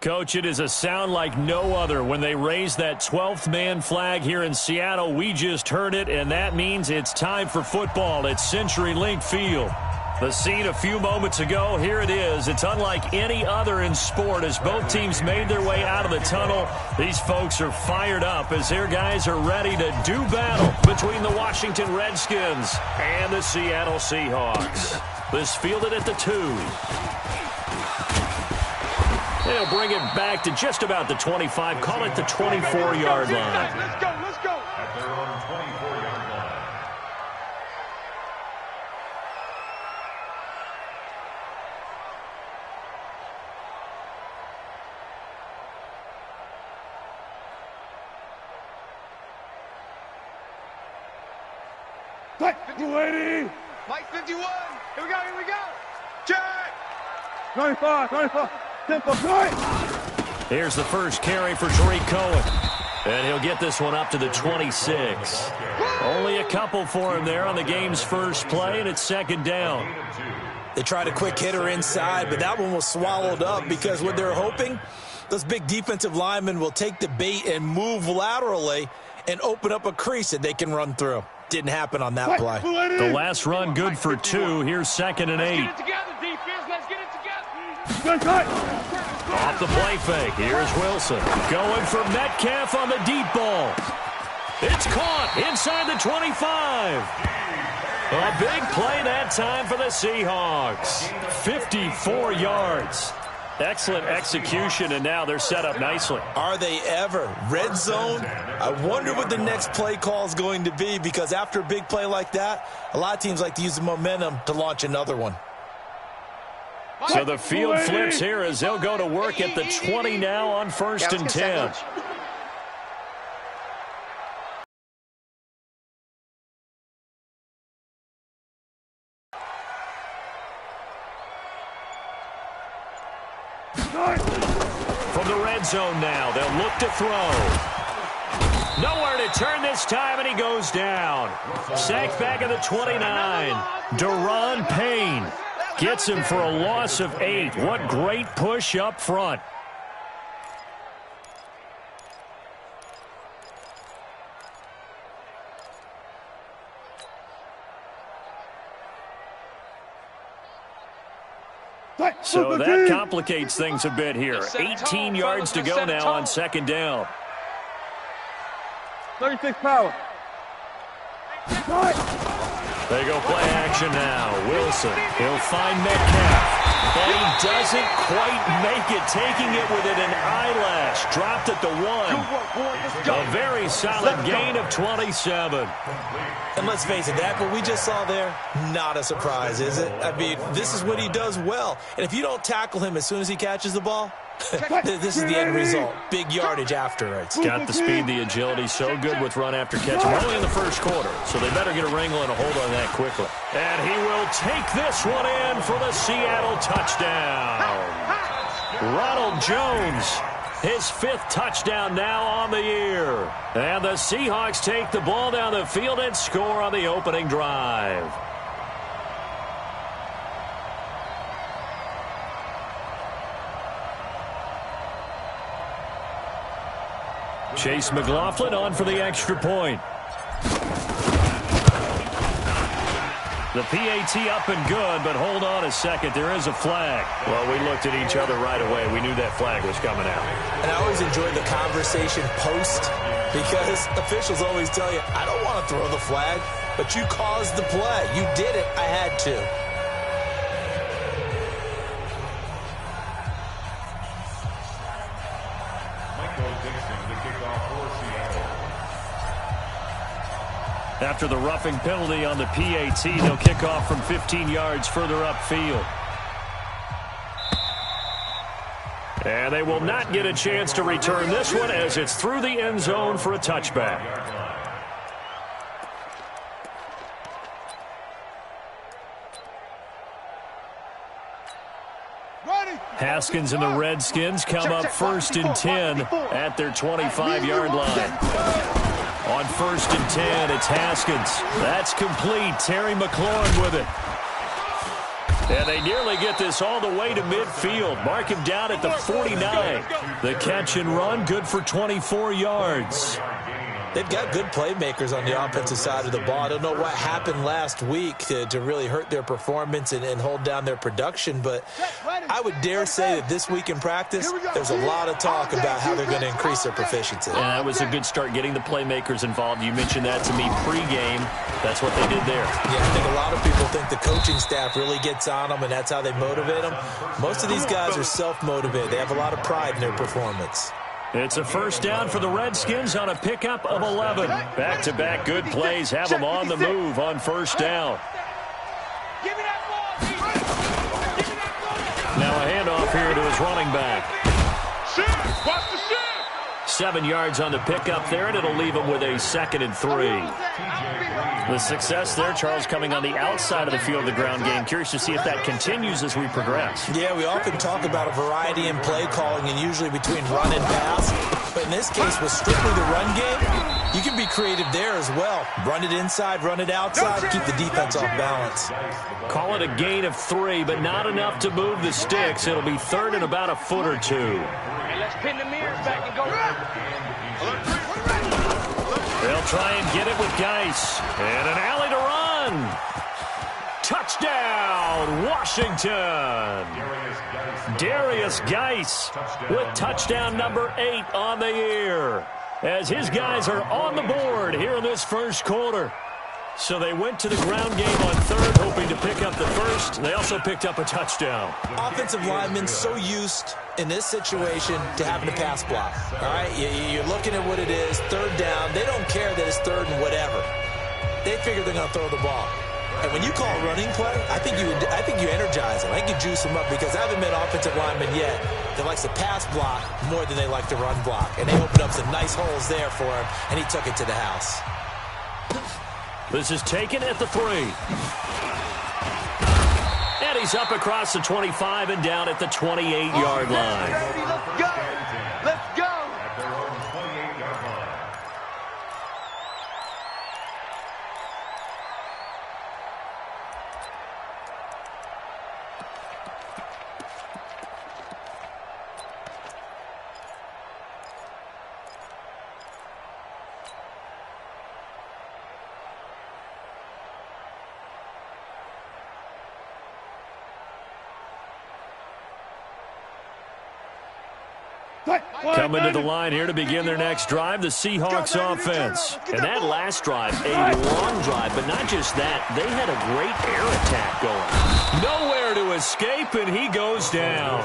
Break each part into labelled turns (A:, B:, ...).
A: Coach, it is a sound like no other when they raise that 12th man flag here in Seattle. We just heard it, and that means it's time for football at CenturyLink Field. The scene a few moments ago, here it is. It's unlike any other in sport as both teams made their way out of the tunnel. These folks are fired up as their guys are ready to do battle between the Washington Redskins and the Seattle Seahawks. This fielded at the 2. They'll bring it back to just about the 25, call it the 24-yard line.
B: Let's go, let's go. At their own 24-yard line.
C: Mike, 280.
B: Mike 51. Here we go, here we go. Check.
C: 95. Tempo,
A: Here's the first carry for Tariq Cohen. And he'll get this one up to the 26. Only a couple for him there on the game's first play, and it's second down.
D: They tried a quick hitter inside, but that one was swallowed up because what they're hoping, those big defensive linemen will take the bait and move laterally and open up a crease that they can run through. Didn't happen on that play.
A: The last run good for 2. Here's 2nd and 8.
B: Let's get it together, defense. Let's get it together.
A: Off the play fake. Here's Wilson. Going for Metcalf on the deep ball. It's caught inside the 25. A big play that time for the Seahawks. 54 yards. Excellent execution, and now they're set up nicely.
D: Are they ever? Red zone? I wonder what the next play call is going to be, because after a big play like that, a lot of teams like to use the momentum to launch another one.
A: So the field flips here as they'll go to work at the 20 now on 1st and 10. From the red zone now, they'll look to throw. Nowhere to turn this time, and he goes down. Sacked back at the 29. Deron Payne gets him for a loss of 8. What great push up front. So that complicates things a bit here. 18 yards to go now on 2nd down.
C: 36 power.
A: They go play action now. Wilson, he'll find Metcalf. But he doesn't quite make it, taking it within an eyelash. Dropped at the 1. A very solid gain of 27.
D: And let's face it, that what we just saw there, not a surprise, is it? I mean, this is what he does well. And if you don't tackle him as soon as he catches the ball, this is the end result. Big yardage afterwards.
A: Got the speed, the agility, so good with run after catch. We're only in the first quarter, so they better get a wrangle and a hold on that quickly. And he will take this one in for the Seattle touchdown. Ronald Jones, his 5th touchdown now on the year. And the Seahawks take the ball down the field and score on the opening drive. Chase McLaughlin on for the extra point. The PAT up and good, but hold on a second. There is a flag. Well, we looked at each other right away. We knew that flag was coming out.
D: And I always enjoy the conversation post, because officials always tell you, I don't want to throw the flag, but you caused the play. You did it. I had to.
A: After the roughing penalty on the PAT, they'll kick off from 15 yards further upfield. And they will not get a chance to return this one as it's through the end zone for a touchback. Haskins and the Redskins come up 1st and 10 at their 25-yard line. On 1st and 10, it's Haskins. That's complete. Terry McLaurin with it. And they nearly get this all the way to midfield. Mark him down at the 49. The catch and run, good for 24 yards.
D: They've got good playmakers on the offensive side of the ball. I don't know what happened last week to really hurt their performance and hold down their production, but I would dare say that this week in practice, there's a lot of talk about how they're going to increase their proficiency.
A: Yeah, that was a good start getting the playmakers involved. You mentioned that to me pregame. That's what they did there.
D: Yeah, I think a lot of people think the coaching staff really gets on them, and that's how they motivate them. Most of these guys are self-motivated. They have a lot of pride in their performance.
A: It's a first down for the Redskins on a pickup of 11. Back-to-back good plays have them on the move on first down. Now a handoff here to his running back. 7 yards on the pickup there, and it'll leave him with a 2nd and 3. The success there, Charles, coming on the outside of the field of the ground game. Curious to see if that continues as we progress.
D: Yeah, we often talk about a variety in play calling and usually between run and pass. But in this case, with strictly the run game, you can be creative there as well. Run it inside, run it outside, keep the defense off balance.
A: Call it a gain of 3, but not enough to move the sticks. It'll be 3rd and about a foot or 2.
B: Hey, let's pin the mirrors back and go.
A: They'll try and get it with Geis. And an alley to run. Touchdown, Washington. Darius Geis with touchdown number 8 on the year. As his guys are on the board here in this first quarter. So they went to the ground game on 3rd, hoping to pick up the first. They also picked up a touchdown.
D: Offensive linemen so used in this situation to having to pass block. All right, you're looking at what it is, 3rd down. They don't care that it's 3rd and whatever. They figure they're going to throw the ball. And when you call a running play, I think you energize them. I think you juice them up because I haven't met offensive linemen yet that likes to pass block more than they like to run block. And they opened up some nice holes there for him, and he took it to the house.
A: This is taken at the 3. And he's up across the 25 and down at the 28-yard line.
B: Let's go. Let's go.
A: Coming to the line here to begin their next drive, the Seahawks offense. And that last drive, a long drive, but not just that. They had a great air attack going. Nowhere to escape, and he goes down.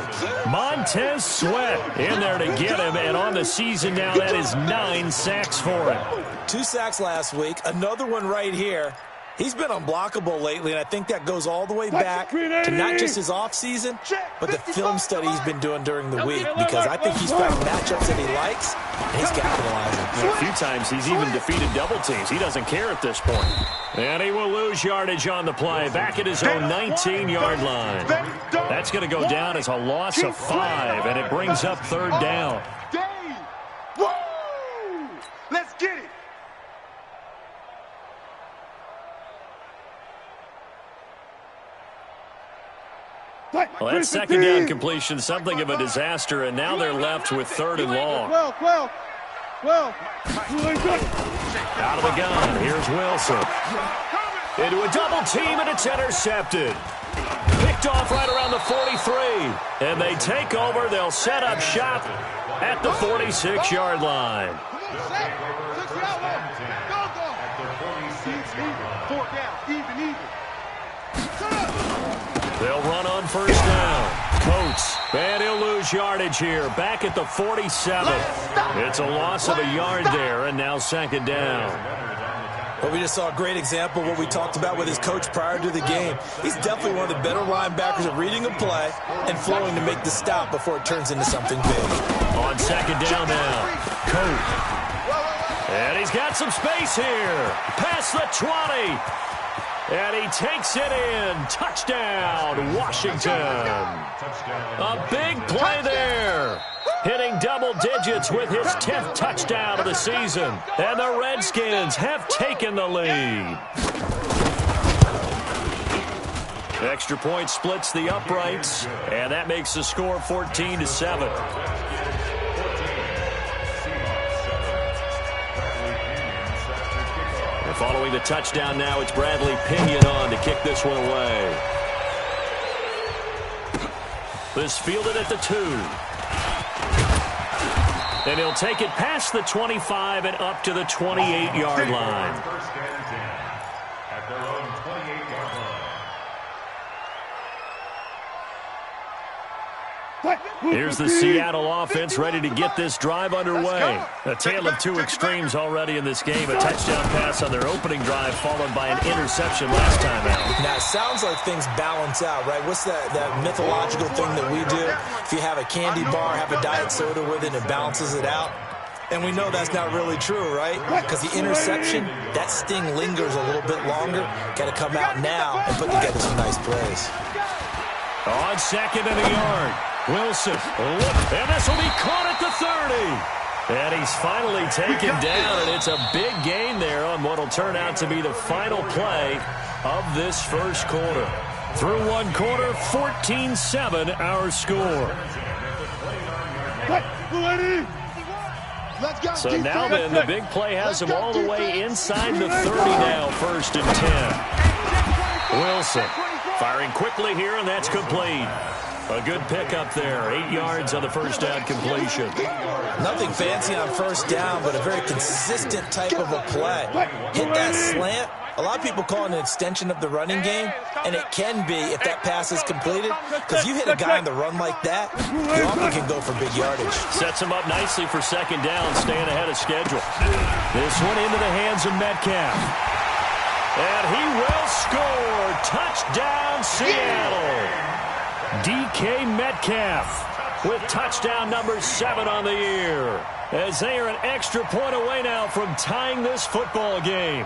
A: Montez Sweat in there to get him, and on the season now, that is 9 sacks for him.
D: 2 sacks last week, another one right here. He's been unblockable lately, and I think that goes all the way back to not just his offseason, but the film study he's been doing during the week, because I think he's found matchups that he likes, and he's capitalizing.
A: A few times he's even defeated double teams. He doesn't care at this point. And he will lose yardage on the play, back at his own 19-yard line. That's going to go down as a loss of 5, and it brings up 3rd down.
B: Let's get it.
A: Well, that 2nd down completion, something of a disaster, and now they're left with 3rd and long. Out of the gun, here's Wilson. Into a double team, and it's intercepted. Picked off right around the 43. And they take over. They'll set up shop at the 46-yard line. They'll run on first down. Coates, and he'll lose yardage here. Back at the 47. It's a loss of a yard there, and now 2nd down.
D: Well, we just saw a great example of what we talked about with his coach prior to the game. He's definitely one of the better linebackers at reading a play and flowing to make the stop before it turns into something big.
A: On 2nd down now, Coates. And he's got some space here. Past the 20. And he takes it in. Touchdown, Washington. A big play there. Hitting double digits with his 10th touchdown of the season. And the Redskins have taken the lead. Extra point splits the uprights, and that makes the score 14-7. And following the touchdown now, it's Bradley Pinion on to kick this one away. This fielded at the 2. And he'll take it past the 25 and up to the 28-yard line.
E: First and 10 at their own 28-yard line.
A: Here's the Seattle offense ready to get this drive underway. A tale of two extremes already in this game. A touchdown pass on their opening drive followed by an interception last time out.
D: Now, it sounds like things balance out, right? What's that mythological thing that we do? If you have a candy bar, have a diet soda with it, it balances it out. And we know that's not really true, right? Because the interception, that sting lingers a little bit longer. Got to come out now and put together some nice plays.
A: On second and a yard. Wilson, and this will be caught at the 30. And he's finally taken down, and it's a big gain there on what will turn out to be the final play of this first quarter. Through one quarter, 14-7 our score. So now then, the big play has him all the way inside the 30 now, 1st and 10. Wilson firing quickly here, and that's complete. A good pickup there. 8 yards on the first down completion.
D: Nothing fancy on first down, but a very consistent type of a play. Hit that slant. A lot of people call it an extension of the running game, and it can be if that pass is completed, because you hit a guy on the run like that, you often can go for big yardage.
A: Sets him up nicely for second down, staying ahead of schedule. This one into the hands of Metcalf. And he will score. Touchdown, Seattle. DK Metcalf with touchdown number 7 on the year, as they are an extra point away now from tying this football game.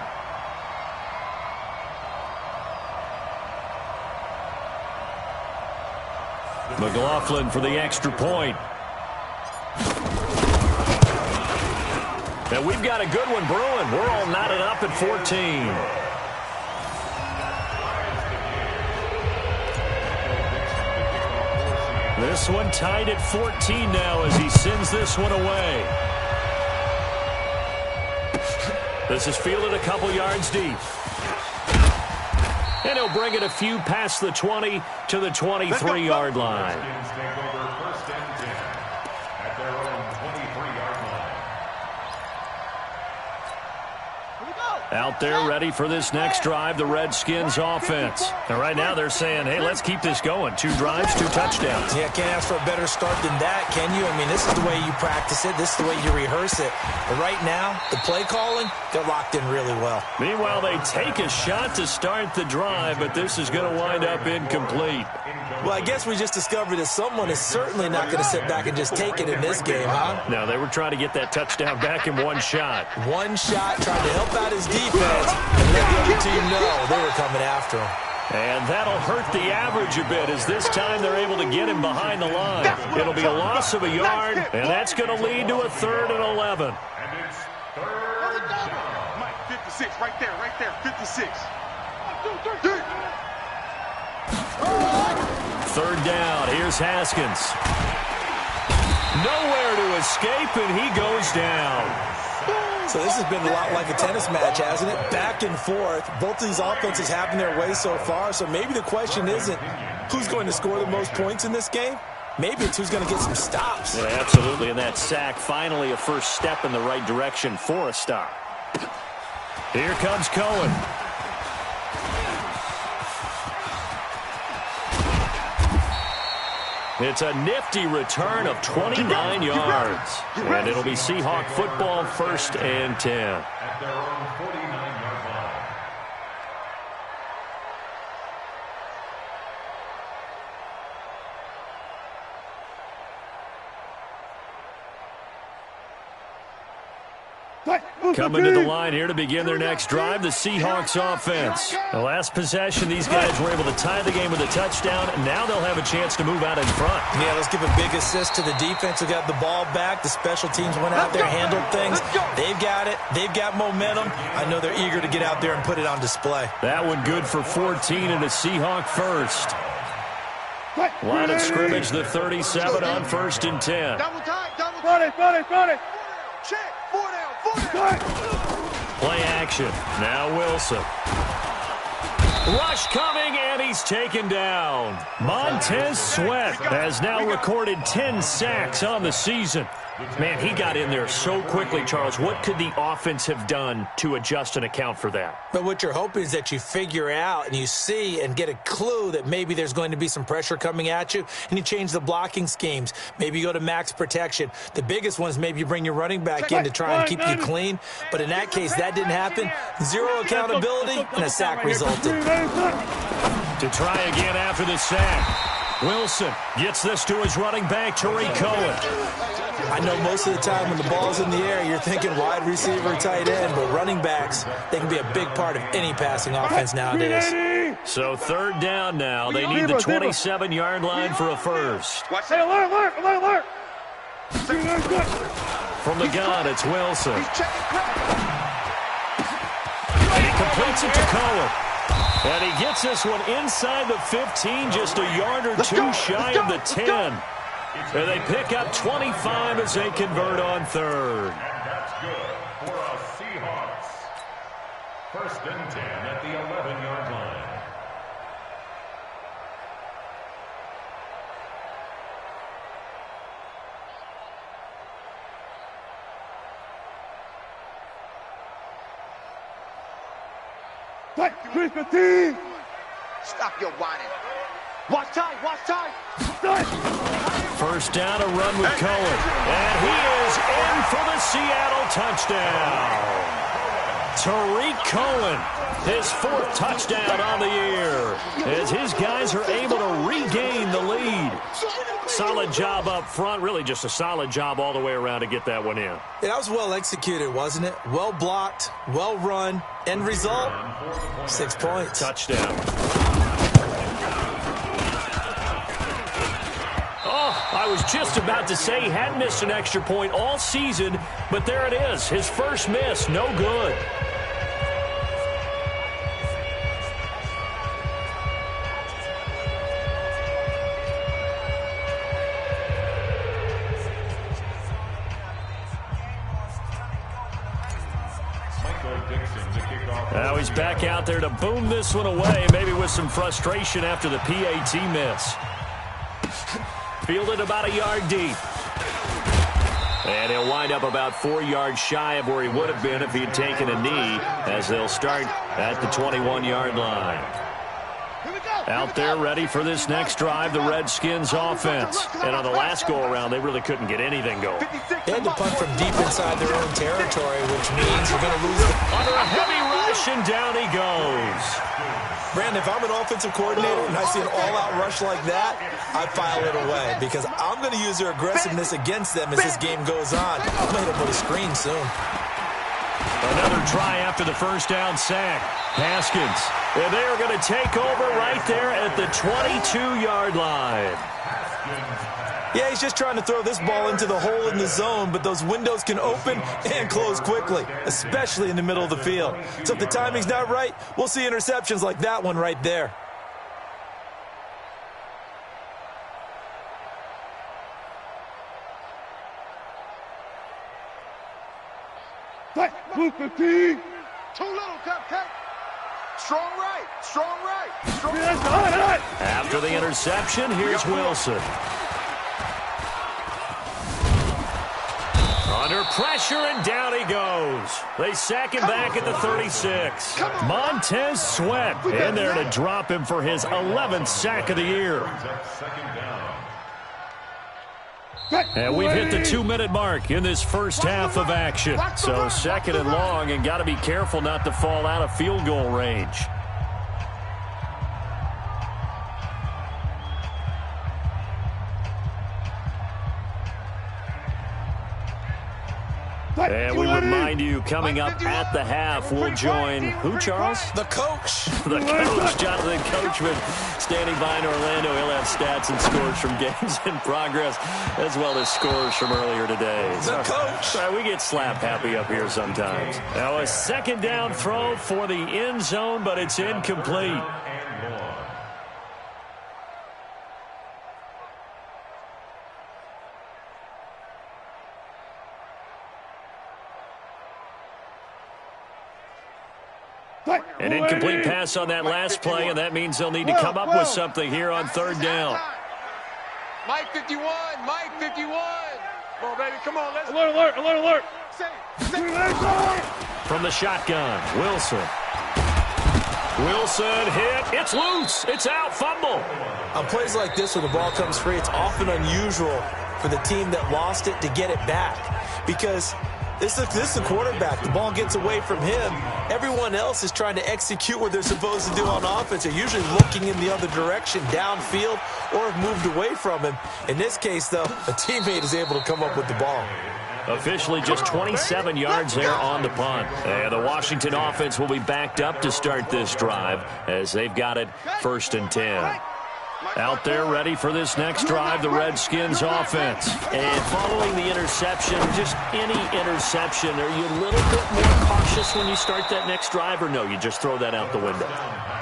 A: McLaughlin for the extra point. And we've got a good one brewing. We're all knotted up at 14. This one tied at 14 now as he sends this one away. This is fielded a couple yards deep. And he'll bring it a few past the 20 to the 23-yard line. Out there ready for this next drive, the Redskins offense. And right now they're saying, hey, let's keep this going. 2 drives, 2 touchdowns.
D: Yeah, can't ask for a better start than that, can you? I mean, this is the way you practice it. This is the way you rehearse it. But right now, the play calling, they're locked in really well.
A: Meanwhile, they take a shot to start the drive, but this is going to wind up incomplete.
D: Well, I guess we just discovered that someone is certainly not going to sit back and just take it in this game, huh?
A: No, they were trying to get that touchdown back in one shot.
D: One shot, trying to help out his defense and let the other team know they were coming after him.
A: And that'll hurt the average a bit, as this time they're able to get him behind the line. It'll be a loss of a yard, and that's going to lead to a 3rd and 11.
E: And it's 3rd down.
B: Mike, 56, right there, 56.
A: 3rd down, here's Haskins. Nowhere to escape, and he goes down.
D: So this has been a lot like a tennis match, hasn't it? Back and forth. Both these offenses having their way so far, so maybe the question isn't who's going to score the most points in this game. Maybe it's who's going to get some stops.
A: Yeah, absolutely, and that sack finally a first step in the right direction for a stop. Here comes Cohen. It's a nifty return of 29 yards. And it'll be Seahawk football, 1st and 10.
E: At their own 49-yard line.
A: Coming to the line here to begin their next drive, the Seahawks offense. The last possession, these guys were able to tie the game with a touchdown, and now they'll have a chance to move out in front.
D: Yeah, let's give a big assist to the defense who got the ball back. The special teams went out there, handled things. They've got it. They've got momentum. I know they're eager to get out there and put it on display.
A: That one good for 14 and a Seahawk first. Line of scrimmage, the 37 on 1st and 10.
B: Double time, double time.
C: Front it.
B: Check. 4 down.
A: Play action. Now Wilson. Rush coming, and he's taken down. Montez Sweat has now recorded 10 sacks on the season. Man, he got in there so quickly, Charles. What could the offense have done to adjust and account for that?
D: But what you're hoping is that you figure out and you see and get a clue that maybe there's going to be some pressure coming at you, and you change the blocking schemes. Maybe you go to max protection. The biggest one is maybe you bring your running back in to try and keep you clean. But in that case, that didn't happen. Zero accountability, and a sack resulted.
A: To try again after the sack. Wilson gets this to his running back, Tariq Cohen.
D: I know most of the time when the ball's in the air, you're thinking wide receiver, tight end, but running backs, they can be a big part of any passing offense nowadays.
A: So 3rd down now. They need the 27-yard line for a first.
C: Hey, alert.
A: From the gun, it's Wilson. And he completes it to Cohen. And he gets this one inside the 15, just a yard or two shy of the 10. And they pick up 25 as they convert on 3rd.
E: And that's good for a Seahawks. 1st and 10 at the 11-yard line.
B: Stop your whining. Watch time.
A: 1st down, a run with Cohen. And he is in for the Seattle touchdown. Tariq Cohen, his 4th touchdown on the year, as his guys are able to regain the lead. Solid job up front, really just a solid job all the way around to get that one in.
D: Yeah, that was well executed, wasn't it? Well blocked, well run. End result, 6 points.
A: Touchdown. I was just about to say he hadn't missed an extra point all season, but there it is. His first miss, no good. Now he's back out there to boom this one away, maybe with some frustration after the PAT miss. Fielded about a yard deep. And he'll wind up about 4 yards shy of where he would have been if he had taken a knee, as they'll start at the 21-yard line. Out there ready for this next drive, the Redskins offense. And on the last go-around, they really couldn't get anything going.
D: They had to punt from deep inside their own territory, which means you're going to lose the...
A: Under a heavy rush, and down he goes.
D: Brandon, if I'm an offensive coordinator and I see an all-out rush like that, I file it away because I'm going to use their aggressiveness against them as this game goes on. I'm going to hit them with a screen soon.
A: Another try after the 1st down sack. Haskins, and they are going to take over right there at the 22-yard line.
D: Yeah, he's just trying to throw this ball into the hole in the zone, but those windows can open and close quickly, especially in the middle of the field. So if the timing's not right, we'll see interceptions like that one right there.
B: Too little, Cupcake. Strong right.
A: After the interception, here's Wilson. Under pressure, and down he goes. They sack him back at the 36. Montez Sweat in there to drop him for his 11th sack of the year. And we've hit the 2-minute mark in this first half of action. So 2nd and long, and got to be careful not to fall out of field goal range. And we remind you, coming up at the half, we'll join who, Charles?
D: The coach.
A: The coach, Jonathan Coachman, standing by in Orlando. He'll have stats and scores from games in progress, as well as scores from earlier today.
D: The coach.
A: We get slap happy up here sometimes. Now a second down throw for the end zone, but it's incomplete. An incomplete pass on that last play, and that means they'll need to come up with something here on third down.
B: Mike 51, Mike 51. Come on, baby, come on, let's
C: Alert, alert, alert, alert.
A: From the shotgun, Wilson. Wilson hit. It's loose. It's out. Fumble.
D: On plays like this where the ball comes free, it's often unusual for the team that lost it to get it back because this is the quarterback. The ball gets away from him. Everyone else is trying to execute what they're supposed to do on offense. They're usually looking in the other direction, downfield, or have moved away from him. In this case, though, a teammate is able to come up with the ball.
A: Officially just 27 yards there on the punt. And the Washington offense will be backed up to start this drive as they've got it 1st and 10. Out there ready for this next drive, the Redskins offense. And following the interception, just any interception, are you a little bit more cautious when you start that next drive, or no, you just throw that out the window?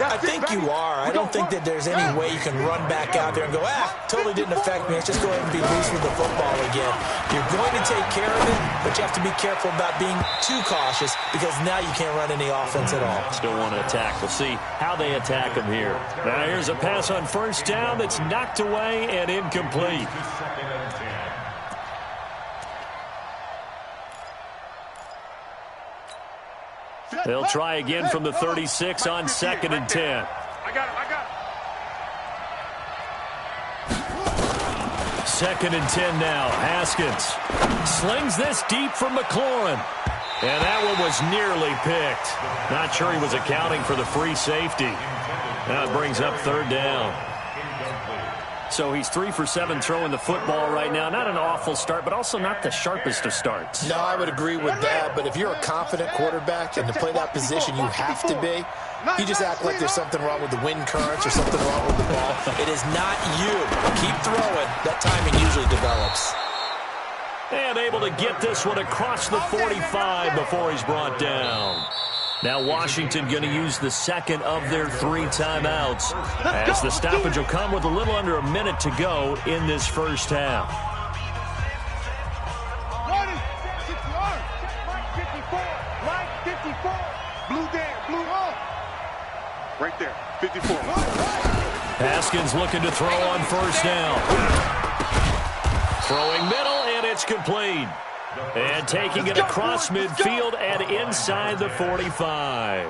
D: I think you are. I don't think that there's any way you can run back out there and go, totally didn't affect me. Let's just go ahead and be loose with the football again. You're going to take care of it, but you have to be careful about being too cautious because now you can't run any offense at all.
A: Still want to attack. We'll see how they attack them here. Now here's a pass on first down that's knocked away and incomplete. They'll try again from the 36 on 2nd and 10.
B: I got it, I got it.
A: 2nd and 10 now. Haskins slings this deep from McLaurin. And that one was nearly picked. Not sure he was accounting for the free safety. Now it brings up 3rd down. So he's 3 for 7 throwing the football right now. Not an awful start, but also not the sharpest of starts.
F: No, I would agree with that. But if you're a confident quarterback and to play that position, you have to be. You just act like there's something wrong with the wind currents or something wrong with the ball.
D: It is not you. Keep throwing. That timing usually develops.
A: And able to get this one across the 45 before he's brought down. Now Washington going to use the 2nd of their 3 timeouts as the stoppage will come with a little under a minute to go in this first half.
B: Blue down, blue up. Right there, 54.
A: Haskins looking to throw on first down. Throwing middle, and it's complete. And taking it across midfield and inside the 45.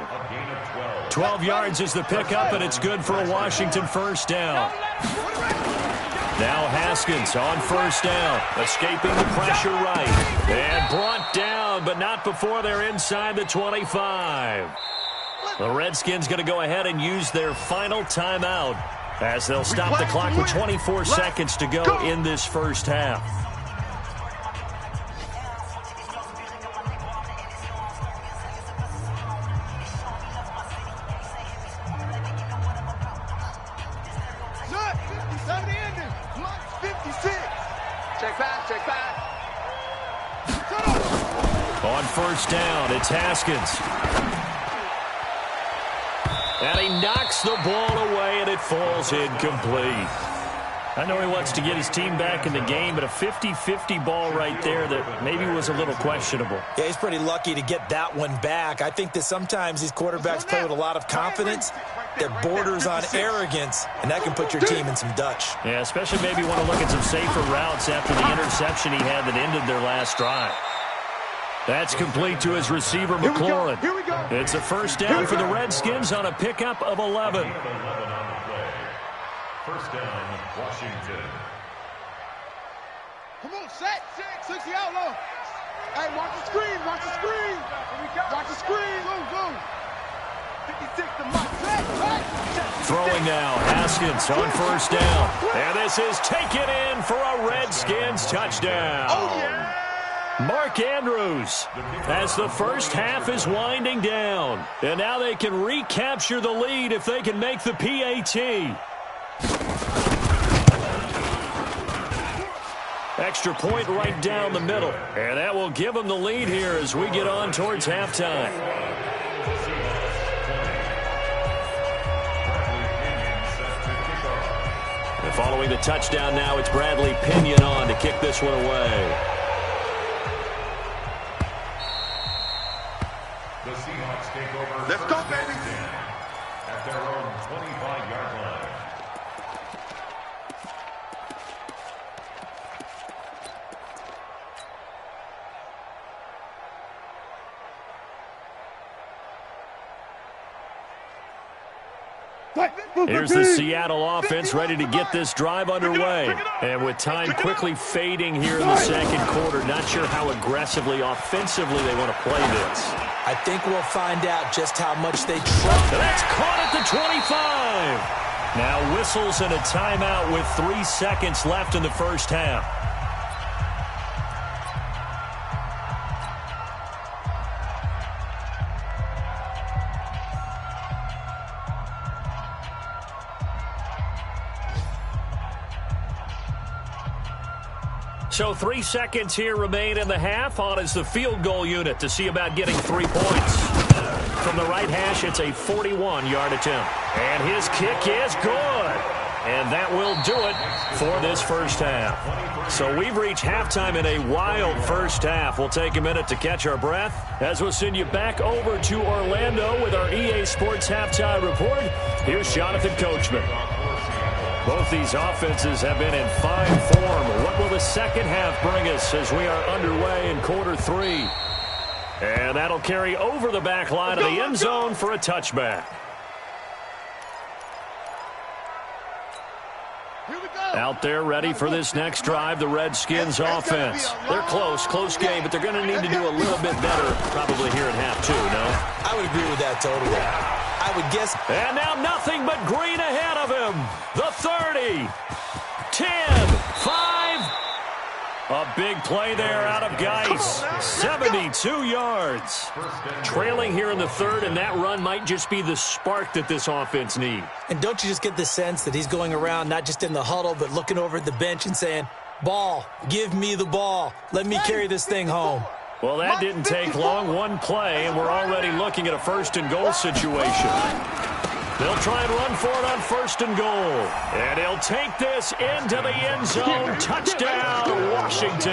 A: 12 yards is the pickup, and it's good for a Washington first down. Now Haskins on first down, escaping the pressure right. And brought down, but not before they're inside the 25. The Redskins going to go ahead and use their final timeout as they'll stop the clock with 24 seconds to go in this first half.
B: Check back.
A: On first down, it's Haskins. And he knocks the ball away, and it falls incomplete. I know he wants to get his team back in the game, but a 50-50 ball right there that maybe was a little questionable.
D: Yeah, he's pretty lucky to get that one back. I think that sometimes these quarterbacks play with a lot of confidence that borders on arrogance, and that can put your team in some Dutch.
A: Yeah, especially maybe want to look at some safer routes after the interception he had that ended their last drive. That's complete to his receiver, McLaurin. It's a first down for the Redskins on a pickup of 11.
E: First down, Washington.
B: Come on, set. 60 out low. Hey, watch the screen. Watch the screen. Watch the screen. Go. 56 to Mike.
A: Throwing now, Haskins on first down. And this is taken in for a Redskins touchdown.
B: Oh, yeah.
A: Mark Andrews, as the first half is winding down. And now they can recapture the lead if they can make the PAT. Extra point right down the middle. And that will give them the lead here as we get on towards halftime. And following the touchdown now, it's Bradley Pinion on to kick this one away.
E: The Seahawks take over.
B: Let's go, baby.
E: At their own 25-yard line.
A: Here's the Seattle offense ready to get this drive underway. And with time quickly fading here in the second quarter, not sure how aggressively, offensively they want to play this.
D: I think we'll find out just how much they trust.
A: That's caught at the 25. Now whistles and a timeout with 3 seconds left in the first half. So 3 seconds here remain in the half. On is the field goal unit to see about getting 3 points. From the right hash, it's a 41-yard attempt. And his kick is good. And that will do it for this first half. So we've reached halftime in a wild first half. We'll take a minute to catch our breath as we'll send you back over to Orlando with our EA Sports Halftime Report. Here's Jonathan Coachman. Both these offenses have been in fine form. What will the second half bring us as we are underway in quarter 3? And that'll carry over the back line of the end zone for a touchback. Out there ready for this next drive, the Redskins offense. They're close game, but they're going to need to do a little bit better probably here in half 2, no?
D: I would agree with that totally. I would guess.
A: And now nothing but green ahead of him. The 30, 10, 5. A big play there out of Geis. 72 yards. Trailing here in the third, and that run might just be the spark that this offense needs.
D: And don't you just get the sense that he's going around not just in the huddle, but looking over at the bench and saying, ball, give me the ball. Let me carry this thing home.
A: Well, that didn't take long. One play, and we're already looking at a first-and-goal situation. They'll try and run for it on first and goal. And he'll take this into the end zone. Touchdown, Washington.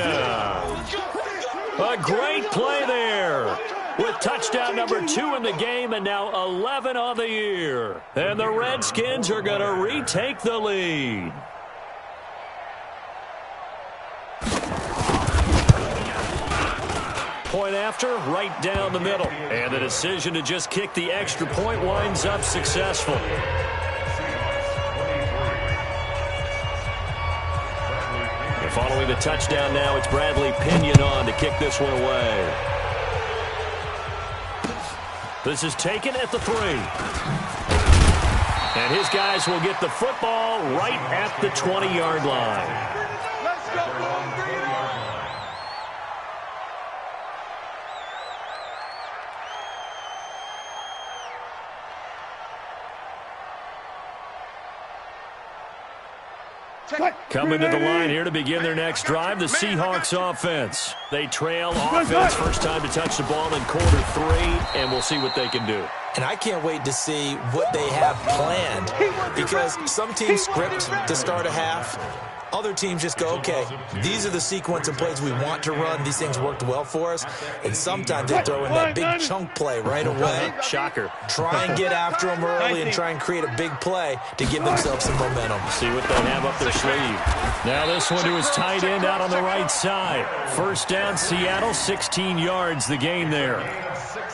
A: A great play there. With touchdown number 2 in the game and now 11 on the year. And the Redskins are going to retake the lead. Point after, right down the middle. And the decision to just kick the extra point winds up successful. And following the touchdown now, it's Bradley Pinion on to kick this one away. This is taken at the 3. And his guys will get the football right at the 20-yard line.
B: Let's go,
A: Coming to the line here to begin their next drive, the Seahawks offense. They trail offense, first time to touch the ball in quarter 3, and we'll see what they can do.
D: And I can't wait to see what they have planned, because some teams script to start a half. Other teams just go, okay, these are the sequence of plays we want to run. These things worked well for us. And sometimes they throw in that big chunk play right away.
A: Shocker.
D: Try and get after them early and try and create a big play to give themselves some momentum.
A: See what they have up their sleeve. Now this one to his tight end out on the right side. First down, Seattle, 16 yards the gain there.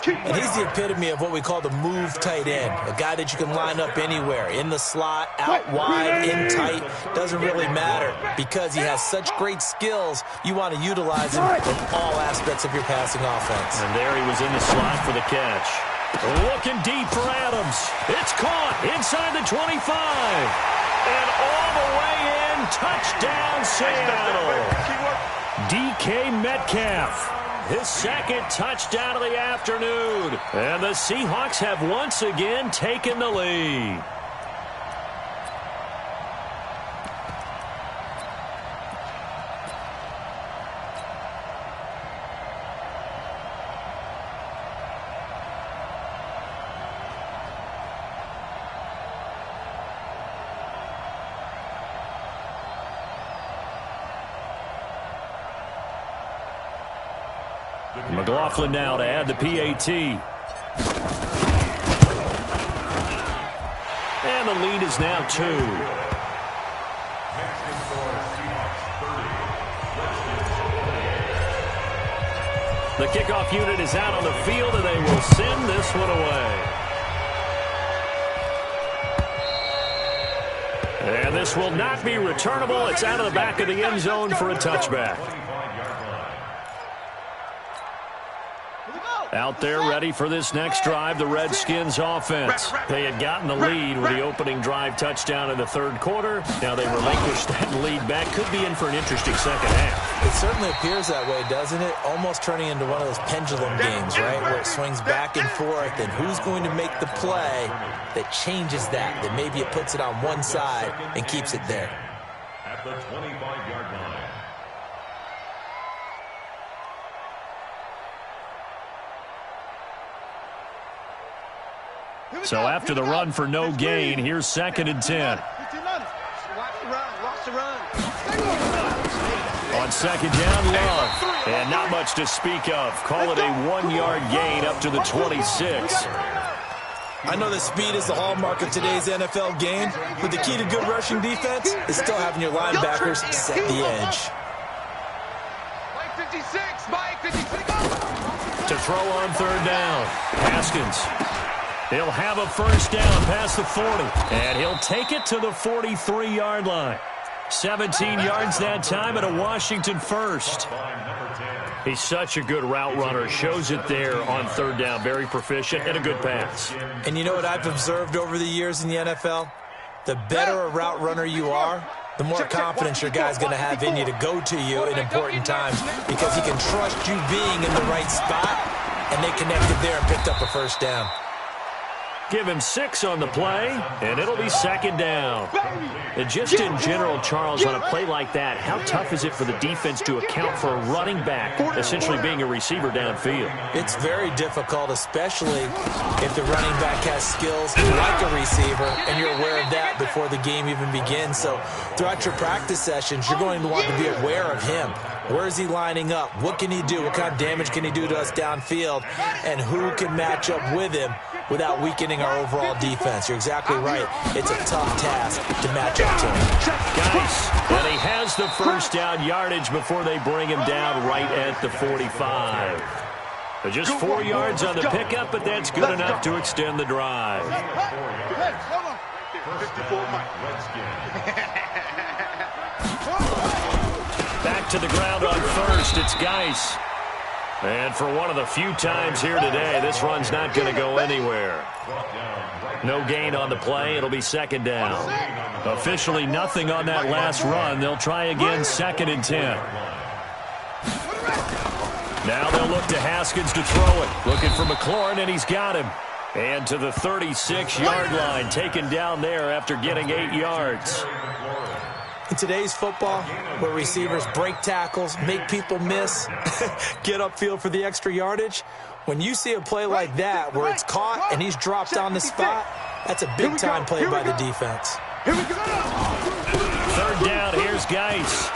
D: And he's the epitome of what we call the move tight end. A guy that you can line up anywhere, in the slot, out wide, in tight. Doesn't really matter because he has such great skills. You want to utilize him in all aspects of your passing offense.
A: And there he was in the slot for the catch. Looking deep for Adams. It's caught inside the 25. And all the way in, touchdown Seattle. DK Metcalf. His second touchdown of the afternoon. And the Seahawks have once again taken the lead. McLaughlin now to add the PAT. And the lead is now 2. The kickoff unit is out on the field, and they will send this one away. And this will not be returnable. It's out of the back of the end zone for a touchback. Out there ready for this next drive, the Redskins offense. They had gotten the lead with the opening drive touchdown in the third quarter. Now they relinquished that lead back. Could be in for an interesting second half.
D: It certainly appears that way, doesn't it? Almost turning into one of those pendulum games, right? Where it swings back and forth, and who's going to make the play that changes that maybe it puts it on one side and keeps it there.
E: At the 25-yard line.
A: So after the run for no gain, here's 2nd and 10. On 2nd down, Love. And not much to speak of. Call it a 1-yard gain up to the 26.
D: I know that speed is the hallmark of today's NFL game, but the key to good rushing defense is still having your linebackers set the edge.
A: To throw on 3rd down, Haskins. He'll have a first down past the 40, and he'll take it to the 43-yard line. 17 yards that time and a Washington first. He's such a good route runner. Shows it there on 3rd down. Very proficient and a good pass.
D: And you know what I've observed over the years in the NFL? The better a route runner you are, the more confidence your guy's going to have in you to go to you in important times because he can trust you being in the right spot, and they connected there and picked up a first down.
A: Give him 6 on the play, and it'll be 2nd down. And just in general, Charles, on a play like that, how tough is it for the defense to account for a running back essentially being a receiver downfield?
D: It's very difficult, especially if the running back has skills like a receiver, and you're aware of that before the game even begins. So throughout your practice sessions, you're going to want to be aware of him. Where is he lining up? What can he do? What kind of damage can he do to us downfield? And who can match up with him without weakening our overall defense? You're exactly right. It's a tough task to match up to him.
A: Guys, and he has the first down yardage before they bring him down right at the 45. Just 4 yards on the pickup, but that's good enough to extend the drive. Back to the ground on first. It's Geis. And for one of the few times here today, this run's not going to go anywhere. No gain on the play. It'll be 2nd down. Officially nothing on that last run. They'll try again 2nd and 10. Now they'll look to Haskins to throw it. Looking for McLaurin, and he's got him. And to the 36-yard line, taken down there after getting 8 yards.
D: In today's football, where receivers break tackles, make people miss, get upfield for the extra yardage, when you see a play like that where it's caught and he's dropped on the spot, that's a big-time play by the defense.
A: 3rd down, here's Geis.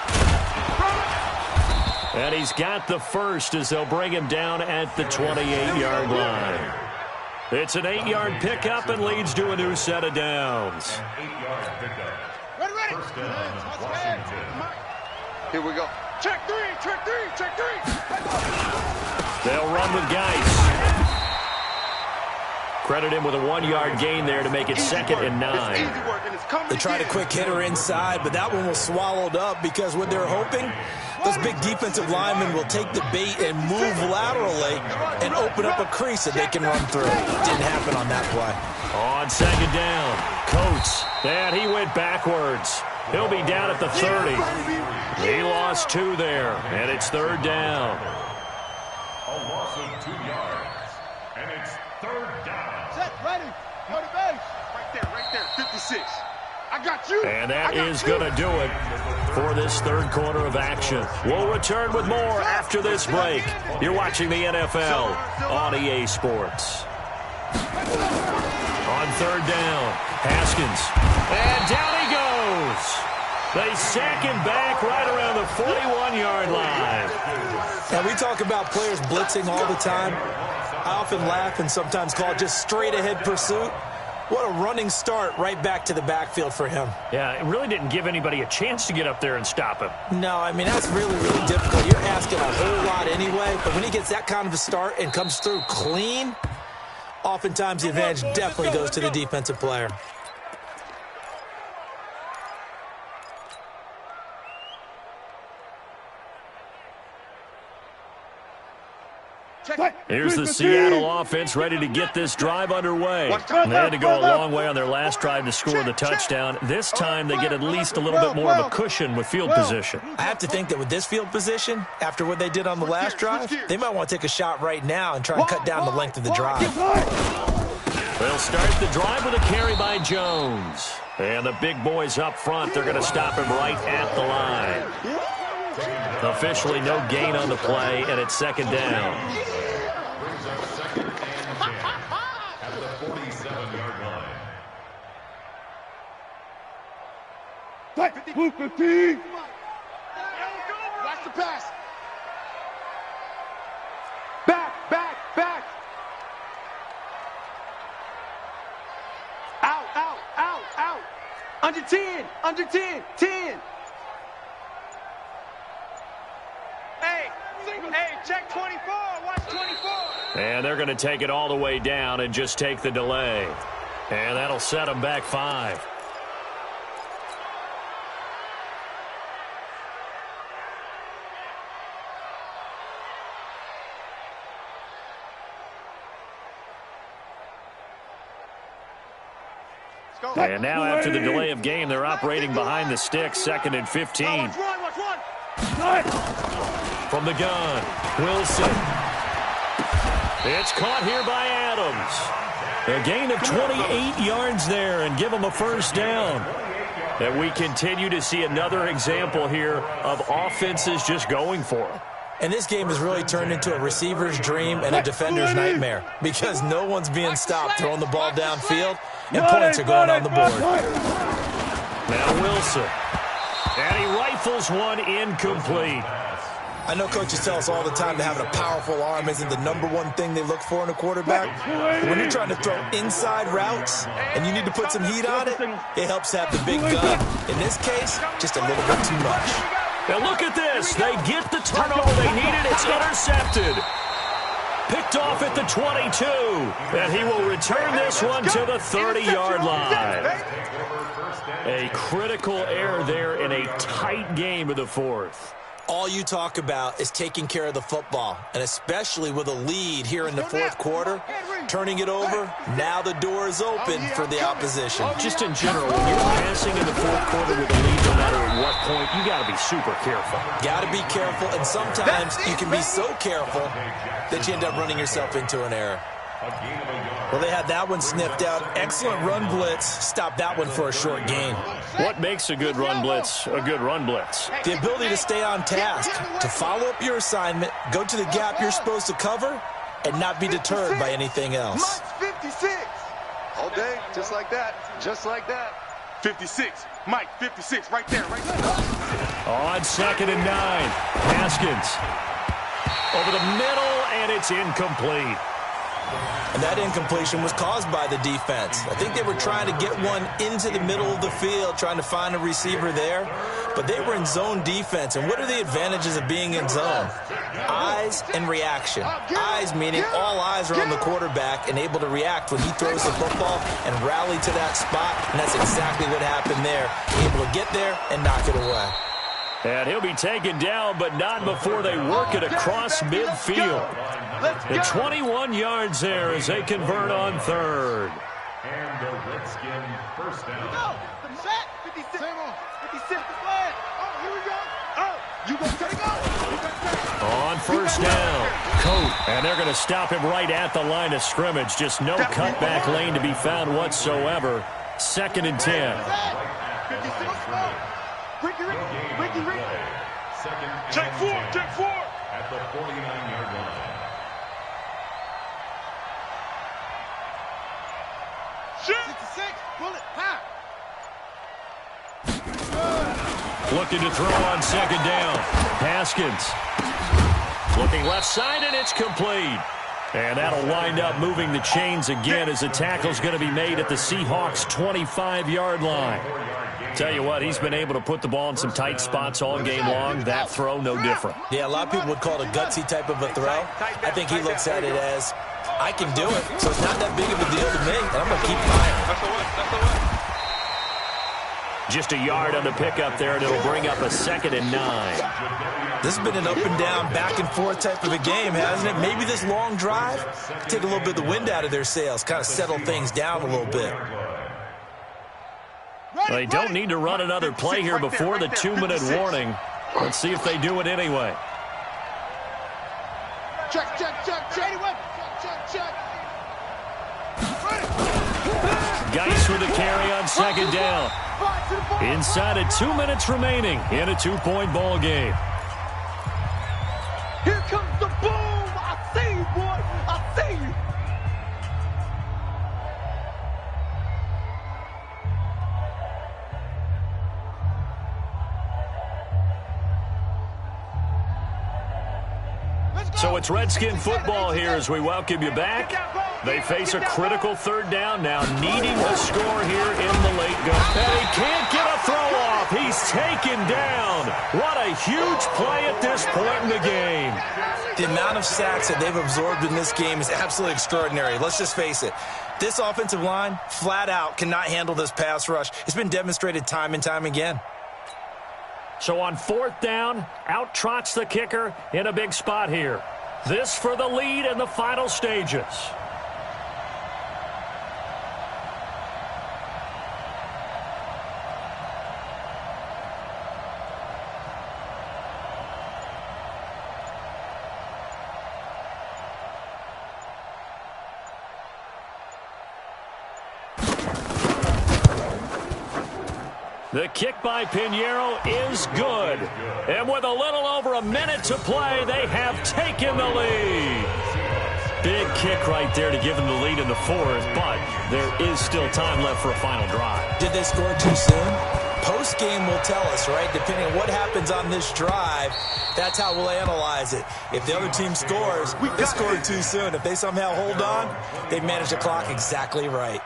A: And he's got the first as they'll bring him down at the 28-yard line. It's an 8-yard pickup and leads to a new set of downs.
E: 8-yard pickup.
B: Ready.
E: First down, Washington.
B: Here we go. Check 3, check 3, check 3.
A: They'll run with Geis. Credit him with a 1-yard gain there to make it 2nd and 9.
D: They tried a quick hitter inside, but that one was swallowed up because what they're hoping, those big defensive linemen will take the bait and move laterally and open up a crease that they can run through. Didn't happen on that play.
A: On 2nd down, Coates. And he went backwards. He'll be down at the 30. He lost 2 there, and it's 3rd down.
E: A loss of 2 yards, and it's 3rd down.
B: Set, ready. Go to base. Right there, 56. I got you.
A: And that is going to do it for this 3rd quarter of action. We'll return with more after this break. You're watching the NFL on EA Sports. On 3rd down, Haskins. And down he goes. They sack him back right around the 41-yard line.
D: And we talk about players blitzing all the time. I often laugh and sometimes call it just straight-ahead pursuit. What a running start right back to the backfield for him.
A: Yeah, it really didn't give anybody a chance to get up there and stop him.
D: No, I mean, that's really, really difficult. You're asking a whole lot anyway, but when he gets that kind of a start and comes through clean, oftentimes the advantage definitely goes to the defensive player.
A: Here's the Seattle offense ready to get this drive underway. And they had to go a long way on their last drive to score the touchdown. This time they get at least a little bit more of a cushion with field position.
D: I have to think that with this field position, after what they did on the last drive, they might want to take a shot right now and try and cut down the length of the drive.
A: They'll start the drive with a carry by Jones. And the big boys up front, they're going to stop him right at the line. Officially no gain on the play, and it's 2nd down.
E: At the 47-yard line.
B: 15. Watch the pass. Back. Out. Under 10. 10. Hey, check 24. Watch 24.
A: And they're going to take it all the way down and just take the delay. And that'll set them back 5. And now after the delay of game, they're operating behind the sticks, 2nd and 15. From the gun, Wilson. It's caught here by Adams. A gain of 28 yards there and give them a 1st down. And we continue to see another example here of offenses just going for it.
D: And this game has really turned into a receiver's dream and a defender's nightmare because no one's being stopped throwing the ball downfield, and points are going on the board.
A: Now Wilson. And he rifles one incomplete.
D: I know coaches tell us all the time that having a powerful arm isn't the #1 thing they look for in a quarterback. But when you're trying to throw inside routes and you need to put some heat on it, it helps have the big gun. In this case, just a little bit too much.
A: Now look at this. They get the turnover they needed. It's intercepted. Picked off at the 22. And he will return this one to the 30-yard line. A critical error there in a tight game of the 4th.
D: All you talk about is taking care of the football, and especially with a lead here in the 4th quarter, turning it over, now the door is open for the opposition.
A: Just in general, when you're passing in the 4th quarter with a lead, no matter at what point, you got to be super careful.
D: Got to be careful, and sometimes you can be so careful that you end up running yourself into an error. Well, they had that one sniffed out. Excellent run blitz. Stopped that one for a short gain.
A: What makes a good run blitz a good run blitz?
D: The ability to stay on task, to follow up your assignment, go to the gap you're supposed to cover, and not be deterred by anything else.
B: 56. All day, just like that. 56. Mike, 56, right there.
A: On 2nd and 9, Haskins. Over the middle, and it's incomplete.
D: And that incompletion was caused by the defense. I think they were trying to get one into the middle of the field, trying to find a receiver there. But they were in zone defense. And what are the advantages of being in zone? Eyes and reaction. Eyes meaning all eyes are on the quarterback and able to react when he throws the football and rally to that spot. And that's exactly what happened there. Able to get there and knock it away.
A: And he'll be taken down, but not before they work it across midfield. The 21 yards there as they convert on 3rd.
E: And the Redskin 1st down.
B: 56. 56 the flag. Oh, here we go. Oh, you gonna take off.
A: On first down, Coat. And they're going to stop him right at the line of scrimmage. Just no cutback lane to be found whatsoever. 2nd and 10.
B: 56 slow. Ricky.
C: Check four.
E: At the 49-yard line.
B: Shit. 66, bullet, high.
A: Looking to throw on 2nd down. Haskins. Looking left side, and it's complete. And that'll wind up moving the chains again as the tackle's going to be made at the Seahawks' 25-yard line. Tell you what, he's been able to put the ball in some tight spots all game long. That throw, no different.
D: Yeah, a lot of people would call it a gutsy type of a throw. I think he looks at it as, I can do it, so it's not that big of a deal to me, and I'm going to keep firing.
A: Just a yard on the pickup there, and it'll bring up a 2nd and 9.
D: This has been an up and down, back and forth type of a game, hasn't it? Maybe this long drive, take a little bit of the wind out of their sails, kind of settle things down a little bit.
A: They don't need to run another play here before the 2-minute warning. Let's see if they do it anyway.
B: Check.
A: Geis with a carry on 2nd down. Inside of 2 minutes remaining in a 2-point ball game.
B: Here comes the boom. I see you, boy. I see you.
A: So it's Redskin football here as we welcome you back. They face a critical 3rd down now, needing a score here in the late go. And he can't get a throw off. He's taken down. What a huge play at this point in the game.
D: The amount of sacks that they've absorbed in this game is absolutely extraordinary. Let's just face it. This offensive line, flat out, cannot handle this pass rush. It's been demonstrated time and time again.
A: So on 4th down, out trots the kicker in a big spot here. This for the lead in the final stages. The kick by Pinheiro is good. And with a little over a minute to play, they have taken the lead. Big kick right there to give them the lead in the 4th, but there is still time left for a final drive.
D: Did they score too soon? Post-game will tell us, right? Depending on what happens on this drive, that's how we'll analyze it. If the other team scores, they scored too soon. If they somehow hold on, they manage the clock exactly right.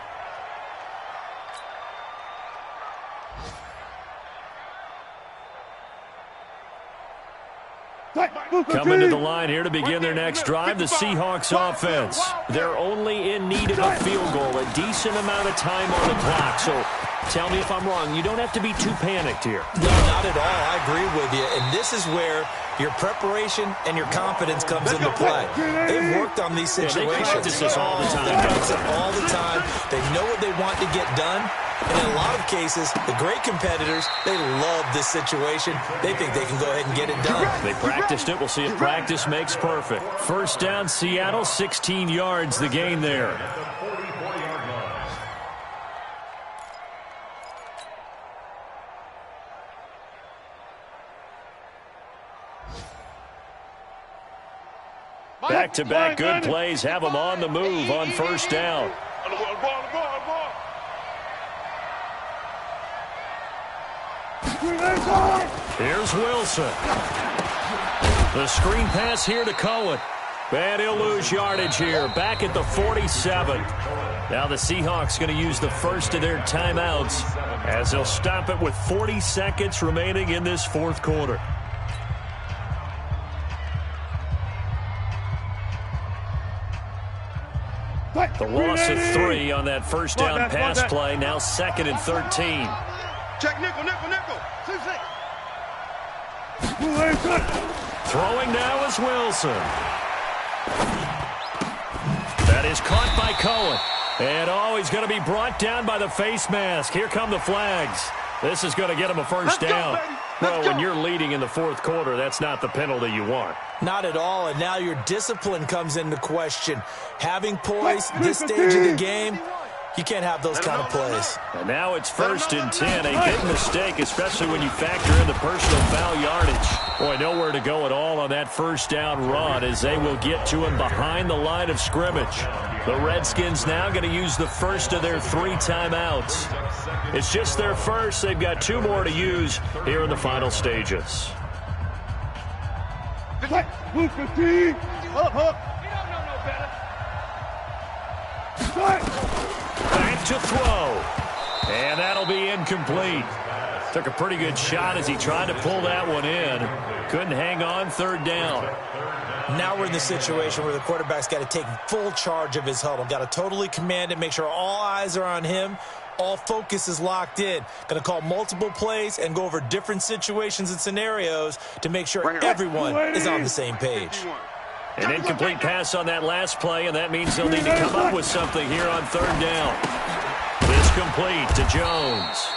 A: Coming to the line here to begin their next drive, the Seahawks offense. They're only in need of a field goal, a decent amount of time on the clock. So tell me if I'm wrong. You don't have to be too panicked here.
D: No, not at all. I agree with you. And this is where your preparation and your confidence comes into play. They've worked on these situations.
A: Yeah, they practice this all the time.
D: They practice it all the time. They know what they want to get done. And in a lot of cases, the great competitors, they love this situation. They think they can go ahead and get it done.
A: They practiced it. We'll see if practice makes perfect. First down, Seattle, 16 yards, the gain there. Back-to-back good plays have them on the move on first down. Here's Wilson. The screen pass here to Cohen. And he'll lose yardage here. Back at the 47. Now the Seahawks going to use the first of their timeouts as they'll stop it with 40 seconds remaining in this 4th quarter. The loss of 3 on that first down pass play. Now 2nd and 13.
B: Check nickel.
A: Throwing now is Wilson. That is caught by Cohen. And he's going to be brought down by the face mask. Here come the flags. This is going to get them a first down. Well, when you're leading in the fourth quarter, that's not the penalty you want.
D: Not at all, and now your discipline comes into question. Having poise, this stage of the game, you can't have those kind of plays.
A: And now it's 1st and 10. A big mistake, especially when you factor in the personal foul yardage. Boy, nowhere to go at all on that first down run as they will get to him behind the line of scrimmage. The Redskins now going to use the first of their 3 timeouts. It's just their first. They've got 2 more to use here in the final stages.
C: Move 15.
A: Back to throw. And that'll be incomplete. Took a pretty good shot as he tried to pull that one in. Couldn't hang on, 3rd down.
D: Now we're in the situation where the quarterback's got to take full charge of his huddle. Got to totally command it, make sure all eyes are on him. All focus is locked in. Going to call multiple plays and go over different situations and scenarios to make sure everyone is on the same page.
A: An incomplete pass on that last play, and that means they'll need to come up with something here on 3rd down. This complete to Jones.